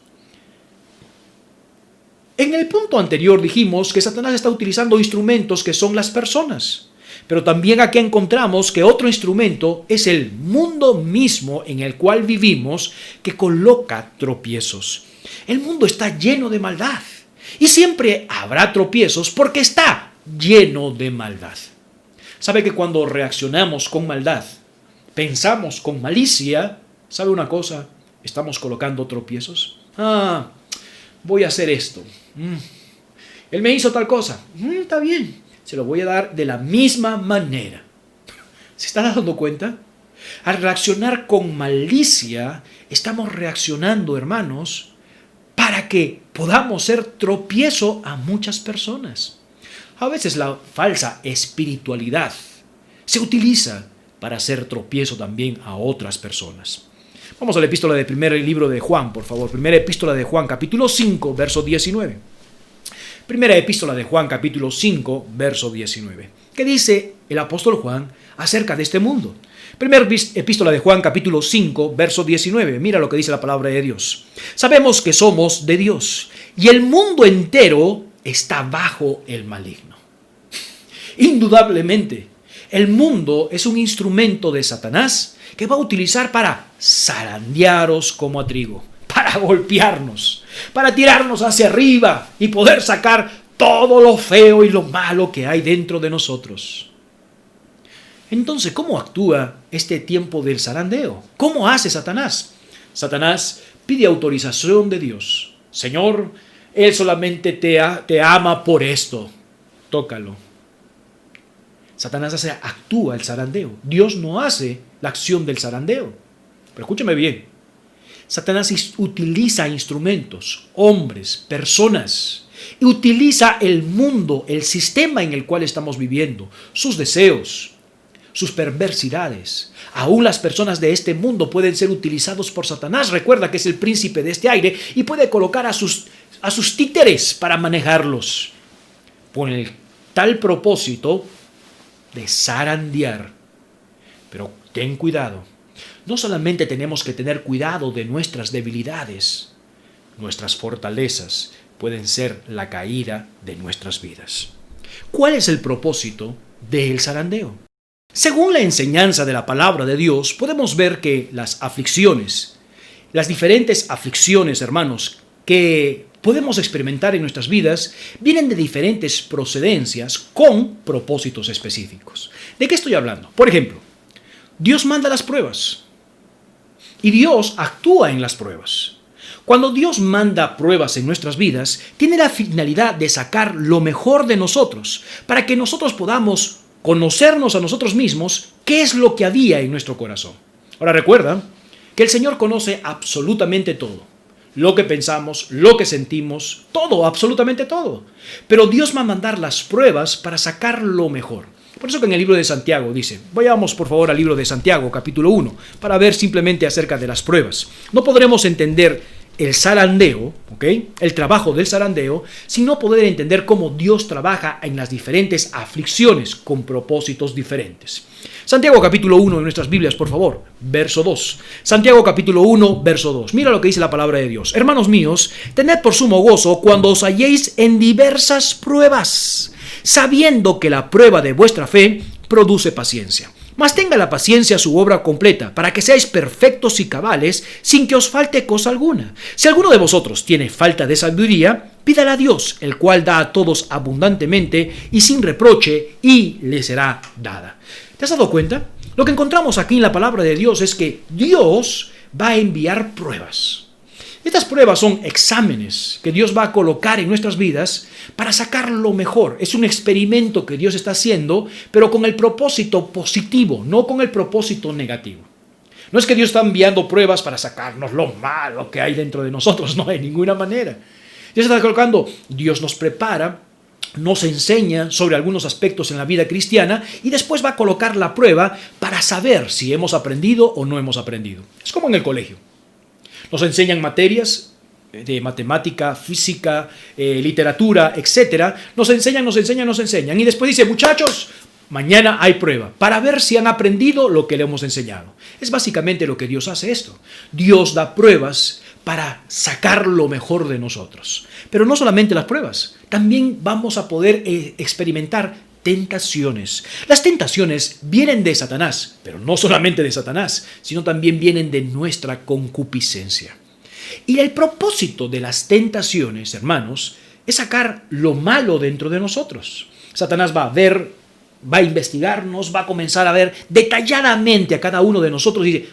En el punto anterior dijimos que Satanás está utilizando instrumentos que son las personas, pero también aquí encontramos que otro instrumento es el mundo mismo en el cual vivimos, que coloca tropiezos. El mundo está lleno de maldad y siempre habrá tropiezos porque está lleno de maldad. ¿Sabe que cuando reaccionamos con maldad, pensamos con malicia, ¿sabe una cosa? Estamos colocando tropiezos. Voy a hacer esto. Él me hizo tal cosa. Está bien. Se lo voy a dar de la misma manera. ¿Se está dando cuenta? Al reaccionar con malicia, estamos reaccionando, hermanos, para que podamos ser tropiezo a muchas personas. A veces la falsa espiritualidad se utiliza para hacer tropiezo también a otras personas. Vamos a la epístola del primer libro de Juan, por favor. Primera epístola de Juan, capítulo 5, verso 19. Primera epístola de Juan, capítulo 5, verso 19. ¿Qué dice el apóstol Juan acerca de este mundo? Primera epístola de Juan, capítulo 5, verso 19. Mira lo que dice la palabra de Dios. Sabemos que somos de Dios y el mundo entero está bajo el maligno. Indudablemente, el mundo es un instrumento de Satanás que va a utilizar para zarandearos como a trigo, para golpearnos, para tirarnos hacia arriba y poder sacar todo lo feo y lo malo que hay dentro de nosotros. Entonces, ¿cómo actúa este tiempo del zarandeo? ¿Cómo hace Satanás? Satanás pide autorización de Dios. Señor, Él solamente te ama por esto. Tócalo. Satanás actúa el zarandeo. Dios no hace la acción del zarandeo. Pero escúchame bien. Satanás utiliza instrumentos, hombres, personas. Y utiliza el mundo, el sistema en el cual estamos viviendo, sus deseos, sus perversidades. Aún las personas de este mundo pueden ser utilizados por Satanás. Recuerda que es el príncipe de este aire y puede colocar a sus títeres para manejarlos. Con el tal propósito de zarandear. Pero ten cuidado. No solamente tenemos que tener cuidado de nuestras debilidades, nuestras fortalezas pueden ser la caída de nuestras vidas. ¿Cuál es el propósito del zarandeo? Según la enseñanza de la palabra de Dios, podemos ver que las aflicciones, las diferentes aflicciones, hermanos, que podemos experimentar en nuestras vidas, vienen de diferentes procedencias con propósitos específicos. ¿De qué estoy hablando? Por ejemplo, Dios manda las pruebas y Dios actúa en las pruebas. Cuando Dios manda pruebas en nuestras vidas, tiene la finalidad de sacar lo mejor de nosotros, para que nosotros podamos conocernos a nosotros mismos, qué es lo que había en nuestro corazón. Ahora recuerda que el Señor conoce absolutamente todo. Lo que pensamos, lo que sentimos, todo, absolutamente todo. Pero Dios va a mandar las pruebas para sacar lo mejor. Por eso que en el libro de Santiago dice, vayamos por favor al libro de Santiago, capítulo 1, para ver simplemente acerca de las pruebas. No podremos entender el zarandeo, ¿ok? El trabajo del zarandeo, sin no poder entender cómo Dios trabaja en las diferentes aflicciones con propósitos diferentes. Santiago capítulo 1 de nuestras Biblias, por favor, verso 2. Santiago capítulo 1, verso 2. Mira lo que dice la palabra de Dios. Hermanos míos, tened por sumo gozo cuando os halléis en diversas pruebas, sabiendo que la prueba de vuestra fe produce paciencia. Mas tenga la paciencia su obra completa, para que seáis perfectos y cabales, sin que os falte cosa alguna. Si alguno de vosotros tiene falta de sabiduría, pídala a Dios, el cual da a todos abundantemente y sin reproche, y le será dada. ¿Te has dado cuenta? Lo que encontramos aquí en la palabra de Dios es que Dios va a enviar pruebas. Estas pruebas son exámenes que Dios va a colocar en nuestras vidas para sacar lo mejor. Es un experimento que Dios está haciendo, pero con el propósito positivo, no con el propósito negativo. No es que Dios está enviando pruebas para sacarnos lo malo que hay dentro de nosotros, no, de ninguna manera. Dios está colocando, Dios nos prepara, nos enseña sobre algunos aspectos en la vida cristiana y después va a colocar la prueba para saber si hemos aprendido o no hemos aprendido. Es como en el colegio. Nos enseñan materias de matemática, física, literatura, etc. Nos enseñan. Y después dice, muchachos, mañana hay prueba para ver si han aprendido lo que le hemos enseñado. Es básicamente lo que Dios hace esto. Dios da pruebas para sacar lo mejor de nosotros. Pero no solamente las pruebas, también vamos a poder experimentar tentaciones. Las tentaciones vienen de Satanás, pero no solamente de Satanás, sino también vienen de nuestra concupiscencia. Y el propósito de las tentaciones, hermanos, es sacar lo malo dentro de nosotros. Satanás va a ver, va a investigarnos, va a comenzar a ver detalladamente a cada uno de nosotros y dice,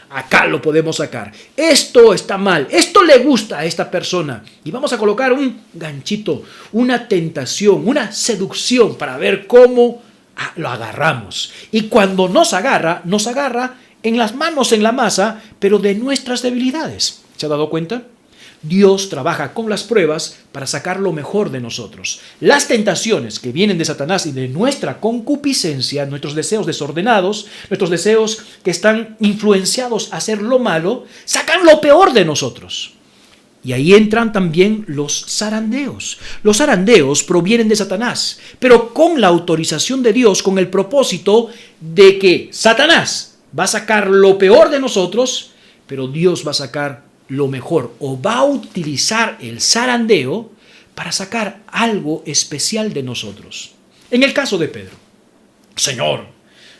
acá lo podemos sacar, esto está mal, esto le gusta a esta persona. Y vamos a colocar un ganchito, una tentación, una seducción para ver cómo lo agarramos. Y cuando nos agarra en las manos, en la masa, pero de nuestras debilidades. ¿Se ha dado cuenta? Dios trabaja con las pruebas para sacar lo mejor de nosotros. Las tentaciones que vienen de Satanás y de nuestra concupiscencia, nuestros deseos desordenados, nuestros deseos que están influenciados a hacer lo malo, sacan lo peor de nosotros. Y ahí entran también los zarandeos. Los zarandeos provienen de Satanás, pero con la autorización de Dios, con el propósito de que Satanás va a sacar lo peor de nosotros, pero Dios va a sacar lo mejor, o va a utilizar el zarandeo para sacar algo especial de nosotros. En el caso de Pedro, Señor,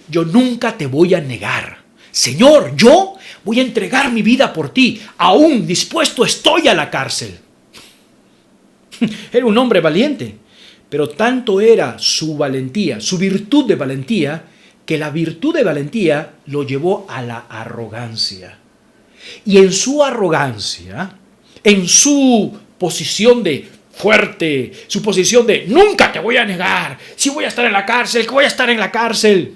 yo nunca te voy a negar. Señor, yo voy a entregar mi vida por ti. Aún dispuesto estoy a la cárcel. Era un hombre valiente, pero tanto era su valentía, su virtud de valentía, que la virtud de valentía lo llevó a la arrogancia. Y en su arrogancia, en su posición de fuerte, su posición de nunca te voy a negar, si voy a estar en la cárcel, que voy a estar en la cárcel,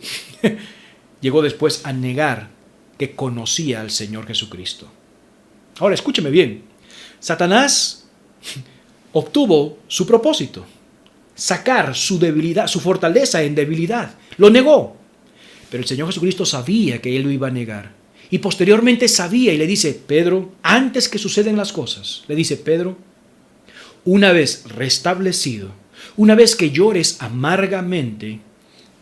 llegó después a negar que conocía al Señor Jesucristo. Ahora, escúcheme bien, Satanás obtuvo su propósito, sacar su debilidad, su fortaleza en debilidad, lo negó, pero el Señor Jesucristo sabía que él lo iba a negar. Y posteriormente sabía y le dice, Pedro, antes que suceden las cosas, le dice, Pedro, una vez restablecido, una vez que llores amargamente,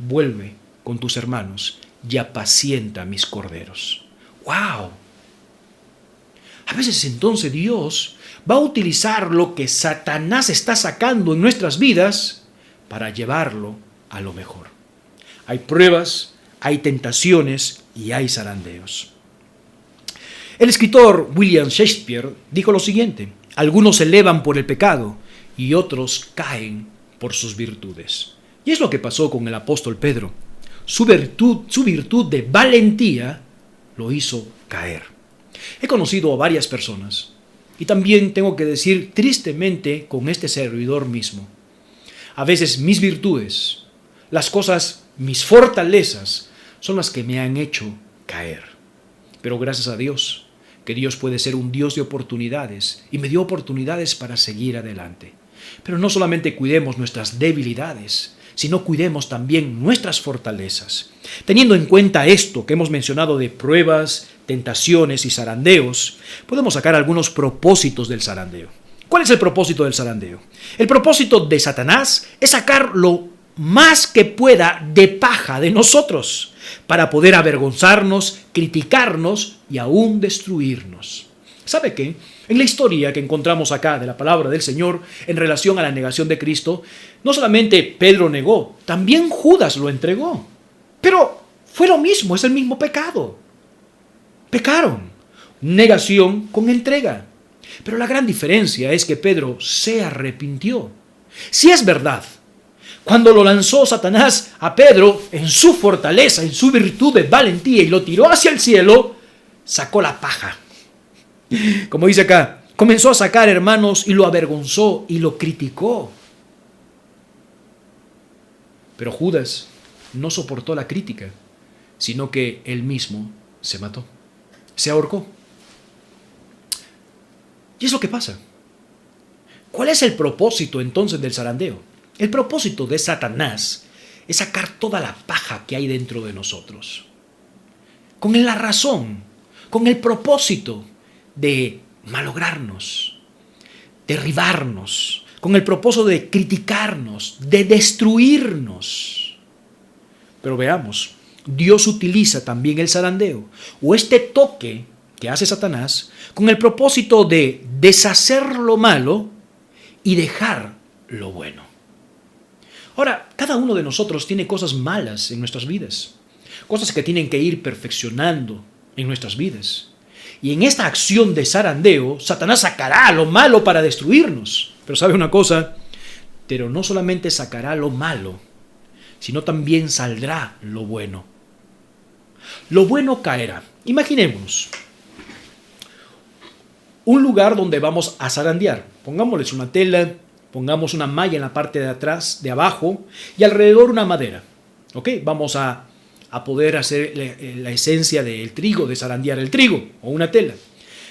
vuelve con tus hermanos y apacienta mis corderos. ¡Wow! A veces entonces Dios va a utilizar lo que Satanás está sacando en nuestras vidas para llevarlo a lo mejor. Hay pruebas, hay tentaciones y hay zarandeos. El escritor William Shakespeare dijo lo siguiente, algunos se elevan por el pecado y otros caen por sus virtudes. Y es lo que pasó con el apóstol Pedro. Su virtud de valentía lo hizo caer. He conocido a varias personas y también tengo que decir tristemente con este servidor mismo. A veces mis virtudes, las cosas, mis fortalezas son las que me han hecho caer. Pero gracias a Dios, que Dios puede ser un Dios de oportunidades y me dio oportunidades para seguir adelante. Pero no solamente cuidemos nuestras debilidades, sino cuidemos también nuestras fortalezas. Teniendo en cuenta esto que hemos mencionado de pruebas, tentaciones y zarandeos, podemos sacar algunos propósitos del zarandeo. ¿Cuál es el propósito del zarandeo? El propósito de Satanás es sacar lo más que pueda de paja de nosotros, para poder avergonzarnos, criticarnos y aún destruirnos. ¿Sabe qué? En la historia que encontramos acá de la palabra del Señor en relación a la negación de Cristo, no solamente Pedro negó, también Judas lo entregó. Pero fue lo mismo, es el mismo pecado. Pecaron. Negación con entrega. Pero la gran diferencia es que Pedro se arrepintió. Si es verdad, cuando lo lanzó Satanás a Pedro en su fortaleza, en su virtud de valentía y lo tiró hacia el cielo, sacó la paja. Como dice acá, comenzó a sacar, hermanos, y lo avergonzó y lo criticó. Pero Judas no soportó la crítica, sino que él mismo se mató, se ahorcó. Y es lo que pasa. ¿Cuál es el propósito entonces del zarandeo? El propósito de Satanás es sacar toda la paja que hay dentro de nosotros, con la razón, con el propósito de malograrnos, derribarnos, con el propósito de criticarnos, de destruirnos. Pero veamos, Dios utiliza también el zarandeo, o este toque que hace Satanás, con el propósito de deshacer lo malo y dejar lo bueno. Ahora, cada uno de nosotros tiene cosas malas en nuestras vidas, cosas que tienen que ir perfeccionando en nuestras vidas. Y en esta acción de zarandeo, Satanás sacará lo malo para destruirnos. Pero ¿sabe una cosa? Pero no solamente sacará lo malo, sino también saldrá lo bueno. Lo bueno caerá. Imaginemos un lugar donde vamos a zarandear. Pongámosles una tela, pongamos una malla en la parte de atrás, de abajo, y alrededor una madera. ¿Ok? Vamos a poder hacer la esencia del trigo, de zarandear el trigo, o una tela.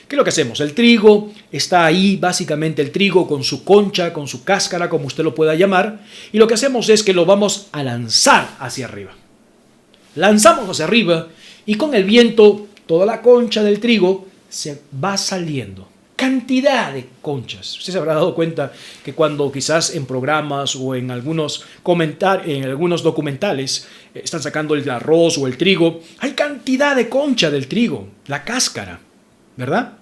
¿Qué es lo que hacemos? El trigo está ahí, básicamente el trigo con su concha, con su cáscara, como usted lo pueda llamar, y lo que hacemos es que lo vamos a lanzar hacia arriba. Lanzamos hacia arriba, y con el viento, toda la concha del trigo se va saliendo. Cantidad de conchas. Usted se habrá dado cuenta que cuando quizás en programas o en algunos documentales están sacando el arroz o el trigo, hay cantidad de concha del trigo, la cáscara, ¿verdad?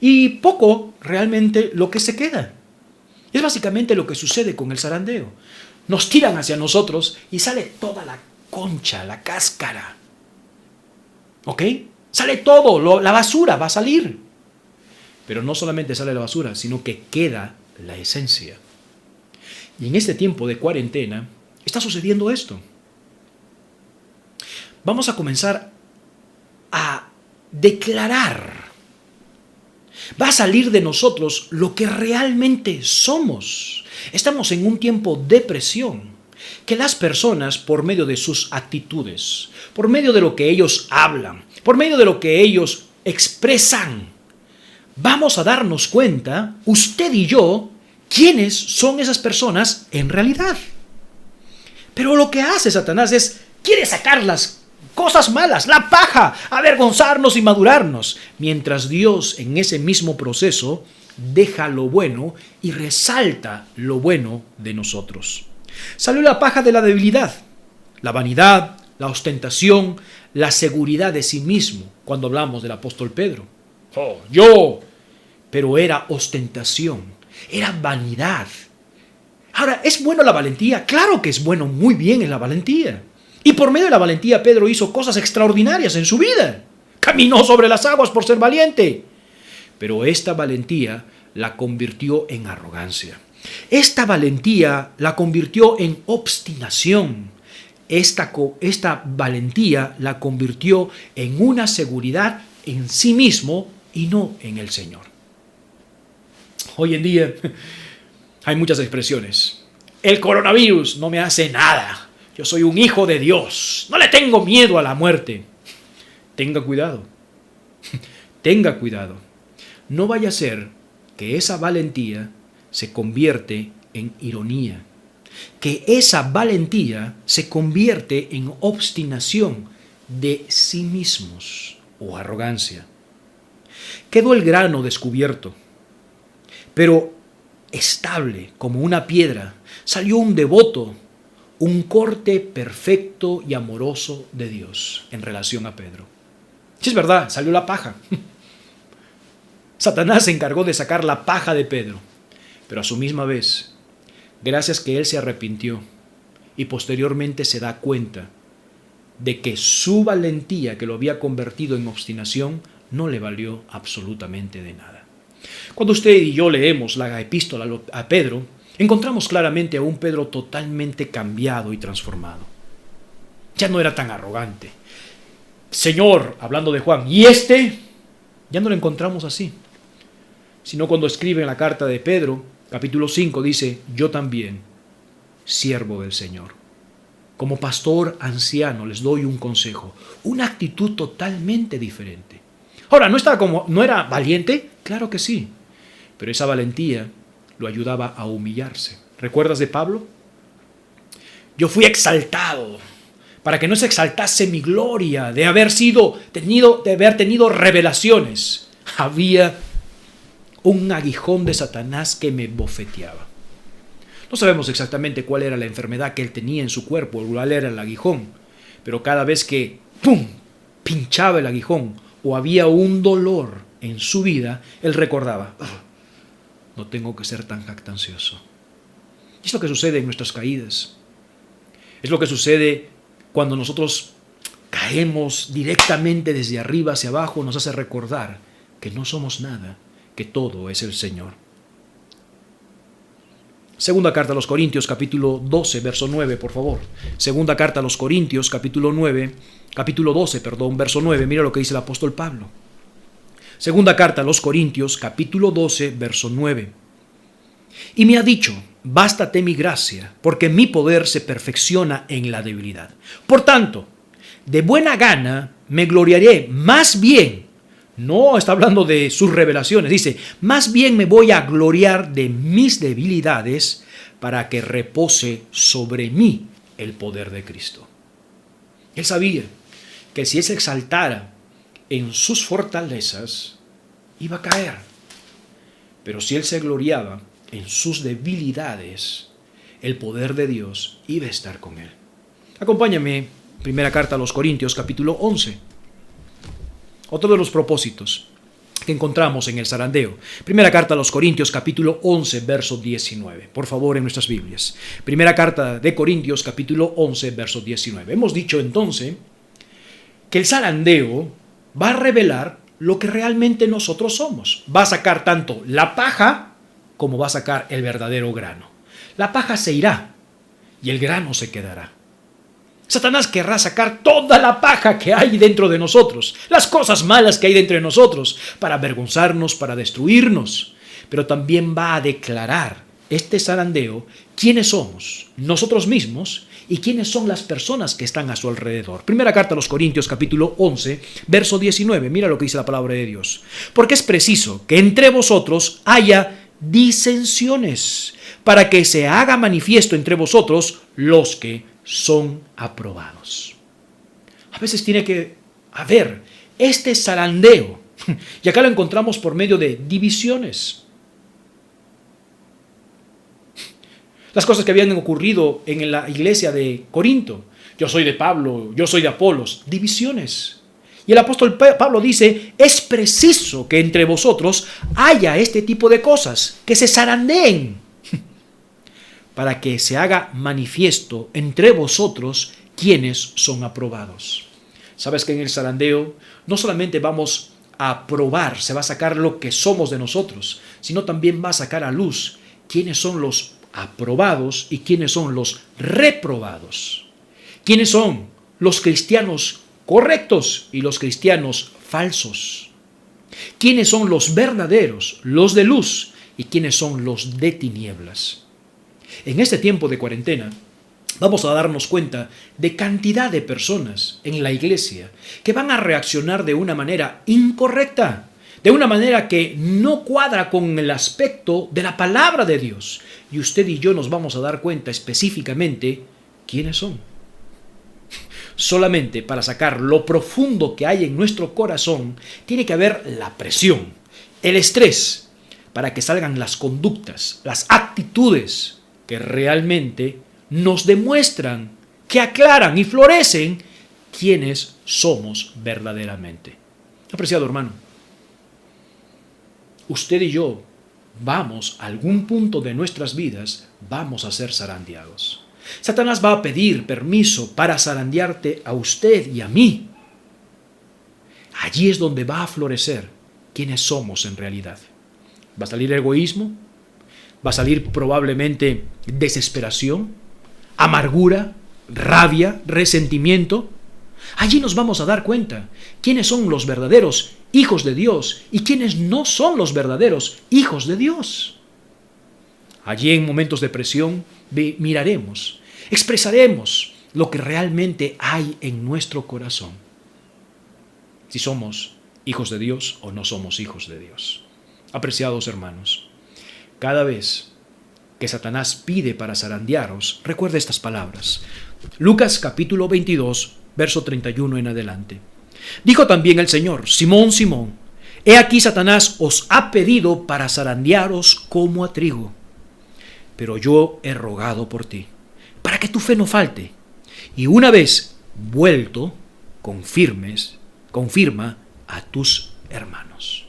Y poco realmente lo que se queda. Es básicamente lo que sucede con el zarandeo. Nos tiran hacia nosotros y sale toda la concha, la cáscara. ¿Ok? Sale todo, la basura va a salir. Pero no solamente sale la basura, sino que queda la esencia. Y en este tiempo de cuarentena está sucediendo esto. Vamos a comenzar a declarar. Va a salir de nosotros lo que realmente somos. Estamos en un tiempo de presión, que las personas, por medio de sus actitudes, por medio de lo que ellos hablan, por medio de lo que ellos expresan, vamos a darnos cuenta, usted y yo, quiénes son esas personas en realidad. Pero lo que hace Satanás es, quiere sacar las cosas malas, la paja, avergonzarnos y madurarnos, mientras Dios en ese mismo proceso deja lo bueno y resalta lo bueno de nosotros. Salió la paja de la debilidad, la vanidad, la ostentación, la seguridad de sí mismo, cuando hablamos del apóstol Pedro. Oh, yo. Pero era ostentación, era vanidad. Ahora, ¿es bueno la valentía? Claro que es bueno, muy bien en la valentía. Y por medio de la valentía Pedro hizo cosas extraordinarias en su vida. Caminó sobre las aguas por ser valiente. Pero esta valentía la convirtió en arrogancia. Esta valentía la convirtió en obstinación. Esta valentía la convirtió en una seguridad en sí mismo y no en el Señor. Hoy en día hay muchas expresiones. El coronavirus no me hace nada. Yo soy un hijo de Dios. No le tengo miedo a la muerte. Tenga cuidado. Tenga cuidado. No vaya a ser que esa valentía se convierte en ironía. Que esa valentía se convierte en obstinación de sí mismos o arrogancia. Quedó el grano descubierto, pero estable como una piedra salió un devoto, un corte perfecto y amoroso de Dios en relación a Pedro. Sí, es verdad, salió la paja. Satanás se encargó de sacar la paja de Pedro, pero a su misma vez, gracias que él se arrepintió y posteriormente se da cuenta de que su valentía que lo había convertido en obstinación no le valió absolutamente de nada. Cuando usted y yo leemos la epístola a Pedro, encontramos claramente a un Pedro totalmente cambiado y transformado. Ya no era tan arrogante. Señor, hablando de Juan, ¿y este? Ya no lo encontramos así. Sino cuando escribe en la carta de Pedro, capítulo 5, dice, yo también, siervo del Señor. Como pastor anciano les doy un consejo, una actitud totalmente diferente. Ahora, ¿no era valiente? Claro que sí, pero esa valentía lo ayudaba a humillarse. ¿Recuerdas de Pablo? Yo fui exaltado para que no se exaltase mi gloria de haber tenido revelaciones. Había un aguijón de Satanás que me bofeteaba. No sabemos exactamente cuál era la enfermedad que él tenía en su cuerpo, o cuál era el aguijón, pero cada vez que ¡pum!, pinchaba el aguijón o había un dolor en su vida, él recordaba, no tengo que ser tan jactancioso. Y es lo que sucede en nuestras caídas. Es lo que sucede cuando nosotros caemos directamente desde arriba hacia abajo, nos hace recordar que no somos nada, que todo es el Señor. Segunda carta a los Corintios, capítulo 12, verso 9, por favor. Segunda carta a los Corintios, capítulo 12, verso 9. Mira lo que dice el apóstol Pablo. Segunda carta a los Corintios, capítulo 12, verso 9. Y me ha dicho, bástate mi gracia, porque mi poder se perfecciona en la debilidad. Por tanto, de buena gana me gloriaré más bien. No está hablando de sus revelaciones, dice, más bien me voy a gloriar de mis debilidades para que repose sobre mí el poder de Cristo. Él sabía que si él se exaltara en sus fortalezas, iba a caer. Pero si él se gloriaba en sus debilidades, el poder de Dios iba a estar con él. Acompáñame, primera carta a los Corintios, capítulo 11. Otro de los propósitos que encontramos en el zarandeo. Primera carta a los Corintios, capítulo 11, verso 19. Por favor, en nuestras Biblias. Primera carta de Corintios, capítulo 11, verso 19. Hemos dicho entonces que el zarandeo va a revelar lo que realmente nosotros somos. Va a sacar tanto la paja como va a sacar el verdadero grano. La paja se irá y el grano se quedará. Satanás querrá sacar toda la paja que hay dentro de nosotros, las cosas malas que hay dentro de nosotros, para avergonzarnos, para destruirnos. Pero también va a declarar este zarandeo quiénes somos, nosotros mismos, y quiénes son las personas que están a su alrededor. Primera carta a los Corintios, capítulo 11, verso 19. Mira lo que dice la palabra de Dios. Porque es preciso que entre vosotros haya disensiones, para que se haga manifiesto entre vosotros los que son aprobados. A veces tiene que haber este zarandeo, y acá lo encontramos por medio de divisiones. Las cosas que habían ocurrido en la iglesia de Corinto. Yo soy de Pablo, yo soy de Apolos. Divisiones. Y el apóstol Pablo dice, es preciso que entre vosotros haya este tipo de cosas, que se zarandeen, para que se haga manifiesto entre vosotros quienes son aprobados. Sabes que en el zarandeo no solamente vamos a probar, se va a sacar lo que somos de nosotros, sino también va a sacar a luz quiénes son los aprobados y quiénes son los reprobados. Quiénes son los cristianos correctos y los cristianos falsos. Quiénes son los verdaderos, los de luz, y quiénes son los de tinieblas. En este tiempo de cuarentena vamos a darnos cuenta de cantidad de personas en la iglesia que van a reaccionar de una manera incorrecta, de una manera que no cuadra con el aspecto de la palabra de Dios. Y usted y yo nos vamos a dar cuenta específicamente quiénes son. solamente para sacar lo profundo que hay en nuestro corazón, tiene que haber la presión, el estrés, para que salgan las conductas, las actitudes que realmente nos demuestran, que aclaran y florecen quiénes somos verdaderamente. Apreciado hermano, usted y yo vamos a algún punto de nuestras vidas, vamos a ser zarandeados. Satanás va a pedir permiso para zarandearte a usted y a mí. Allí es donde va a florecer quiénes somos en realidad. Va a salir egoísmo, va a salir probablemente desesperación, amargura, rabia, resentimiento. Allí nos vamos a dar cuenta quiénes son los verdaderos hijos de Dios y quiénes no son los verdaderos hijos de Dios. Allí en momentos de presión miraremos, expresaremos lo que realmente hay en nuestro corazón. Si somos hijos de Dios o no somos hijos de Dios. Apreciados hermanos, cada vez que Satanás pide para zarandearos, recuerde estas palabras. Lucas capítulo 22, verso 31 en adelante. Dijo también el Señor: Simón, Simón, he aquí Satanás os ha pedido para zarandearos como a trigo. Pero yo he rogado por ti, para que tu fe no falte. Y una vez vuelto, confirma a tus hermanos.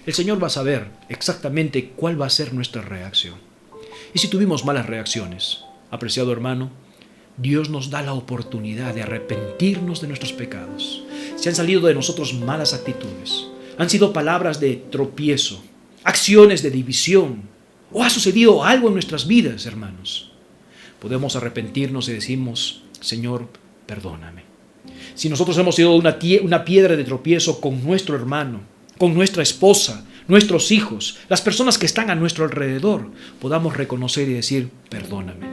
El Señor va a saber exactamente cuál va a ser nuestra reacción. Y si tuvimos malas reacciones, apreciado hermano, Dios nos da la oportunidad de arrepentirnos de nuestros pecados. Si han salido de nosotros malas actitudes, han sido palabras de tropiezo, acciones de división, o ha sucedido algo en nuestras vidas, hermanos, podemos arrepentirnos y decimos: Señor, perdóname. Si nosotros hemos sido una piedra de tropiezo con nuestro hermano, con nuestra esposa, nuestros hijos, las personas que están a nuestro alrededor, podamos reconocer y decir: perdóname.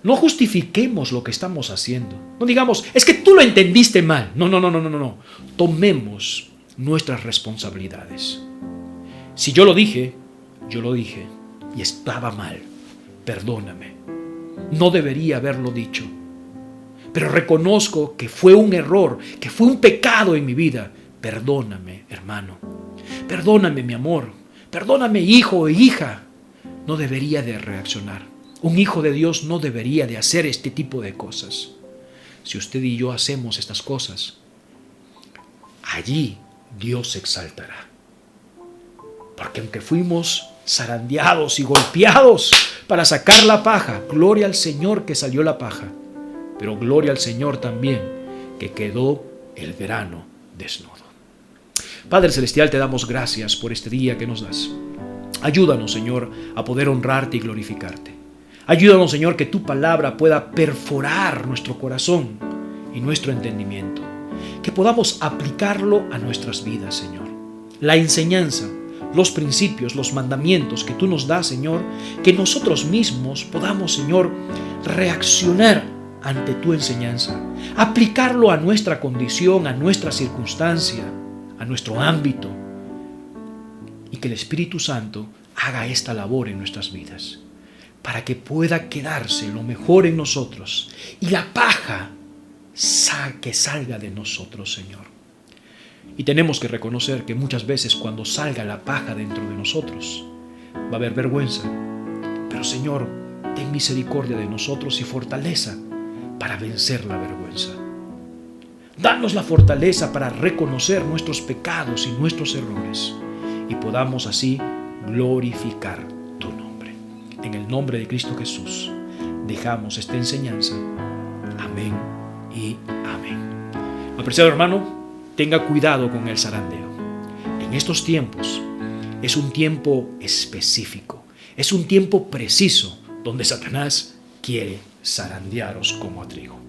No justifiquemos lo que estamos haciendo. No digamos: es que tú lo entendiste mal. No. Tomemos nuestras responsabilidades. Si yo lo dije y estaba mal. Perdóname. No debería haberlo dicho. Pero reconozco que fue un error, que fue un pecado en mi vida. Perdóname, hermano. Perdóname, mi amor. Perdóname, hijo e hija. No debería de reaccionar. Un hijo de Dios no debería de hacer este tipo de cosas. Si usted y yo hacemos estas cosas, allí Dios se exaltará. Porque aunque fuimos zarandeados y golpeados para sacar la paja, gloria al Señor que salió la paja, pero gloria al Señor también que quedó el grano desnudo. Padre Celestial, te damos gracias por este día que nos das. Ayúdanos, Señor, a poder honrarte y glorificarte. Ayúdanos, Señor, que tu palabra pueda perforar nuestro corazón y nuestro entendimiento. Que podamos aplicarlo a nuestras vidas, Señor. La enseñanza, los principios, los mandamientos que tú nos das, Señor, que nosotros mismos podamos, Señor, reaccionar ante tu enseñanza, aplicarlo a nuestra condición, a nuestra circunstancia, a nuestro ámbito, y que el Espíritu Santo haga esta labor en nuestras vidas, para que pueda quedarse lo mejor en nosotros y la paja que salga de nosotros, Señor. Y tenemos que reconocer que muchas veces cuando salga la paja dentro de nosotros, va a haber vergüenza. Pero, Señor, ten misericordia de nosotros y fortaleza para vencer la vergüenza. Danos la fortaleza para reconocer nuestros pecados y nuestros errores y podamos así glorificar tu nombre. En el nombre de Cristo Jesús dejamos esta enseñanza. Amén y amén. Apreciado hermano, tenga cuidado con el zarandeo. En estos tiempos es un tiempo específico, es un tiempo preciso donde Satanás quiere zarandearos como a trigo.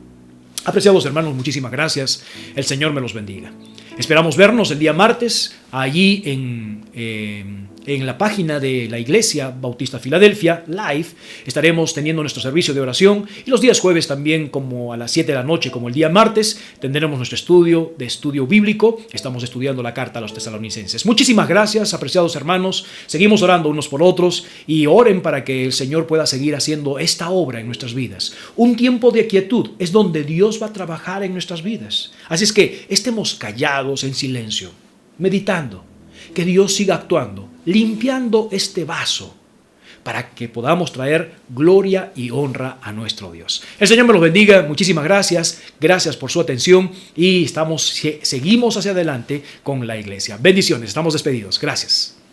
Apreciados hermanos, muchísimas gracias. El Señor me los bendiga. Esperamos vernos el día martes allí en en la página de la Iglesia Bautista Filadelfia, live, estaremos teniendo nuestro servicio de oración y los días jueves también como a las 7 de la noche, como el día martes, tendremos nuestro estudio bíblico. Estamos estudiando la carta a los tesalonicenses. Muchísimas gracias, apreciados hermanos. Seguimos orando unos por otros y oren para que el Señor pueda seguir haciendo esta obra en nuestras vidas. Un tiempo de quietud es donde Dios va a trabajar en nuestras vidas. Así es que estemos callados en silencio, meditando, que Dios siga actuando, limpiando este vaso para que podamos traer gloria y honra a nuestro Dios. El Señor me los bendiga, muchísimas gracias, gracias por su atención y seguimos hacia adelante con la iglesia. Bendiciones, estamos despedidos, gracias.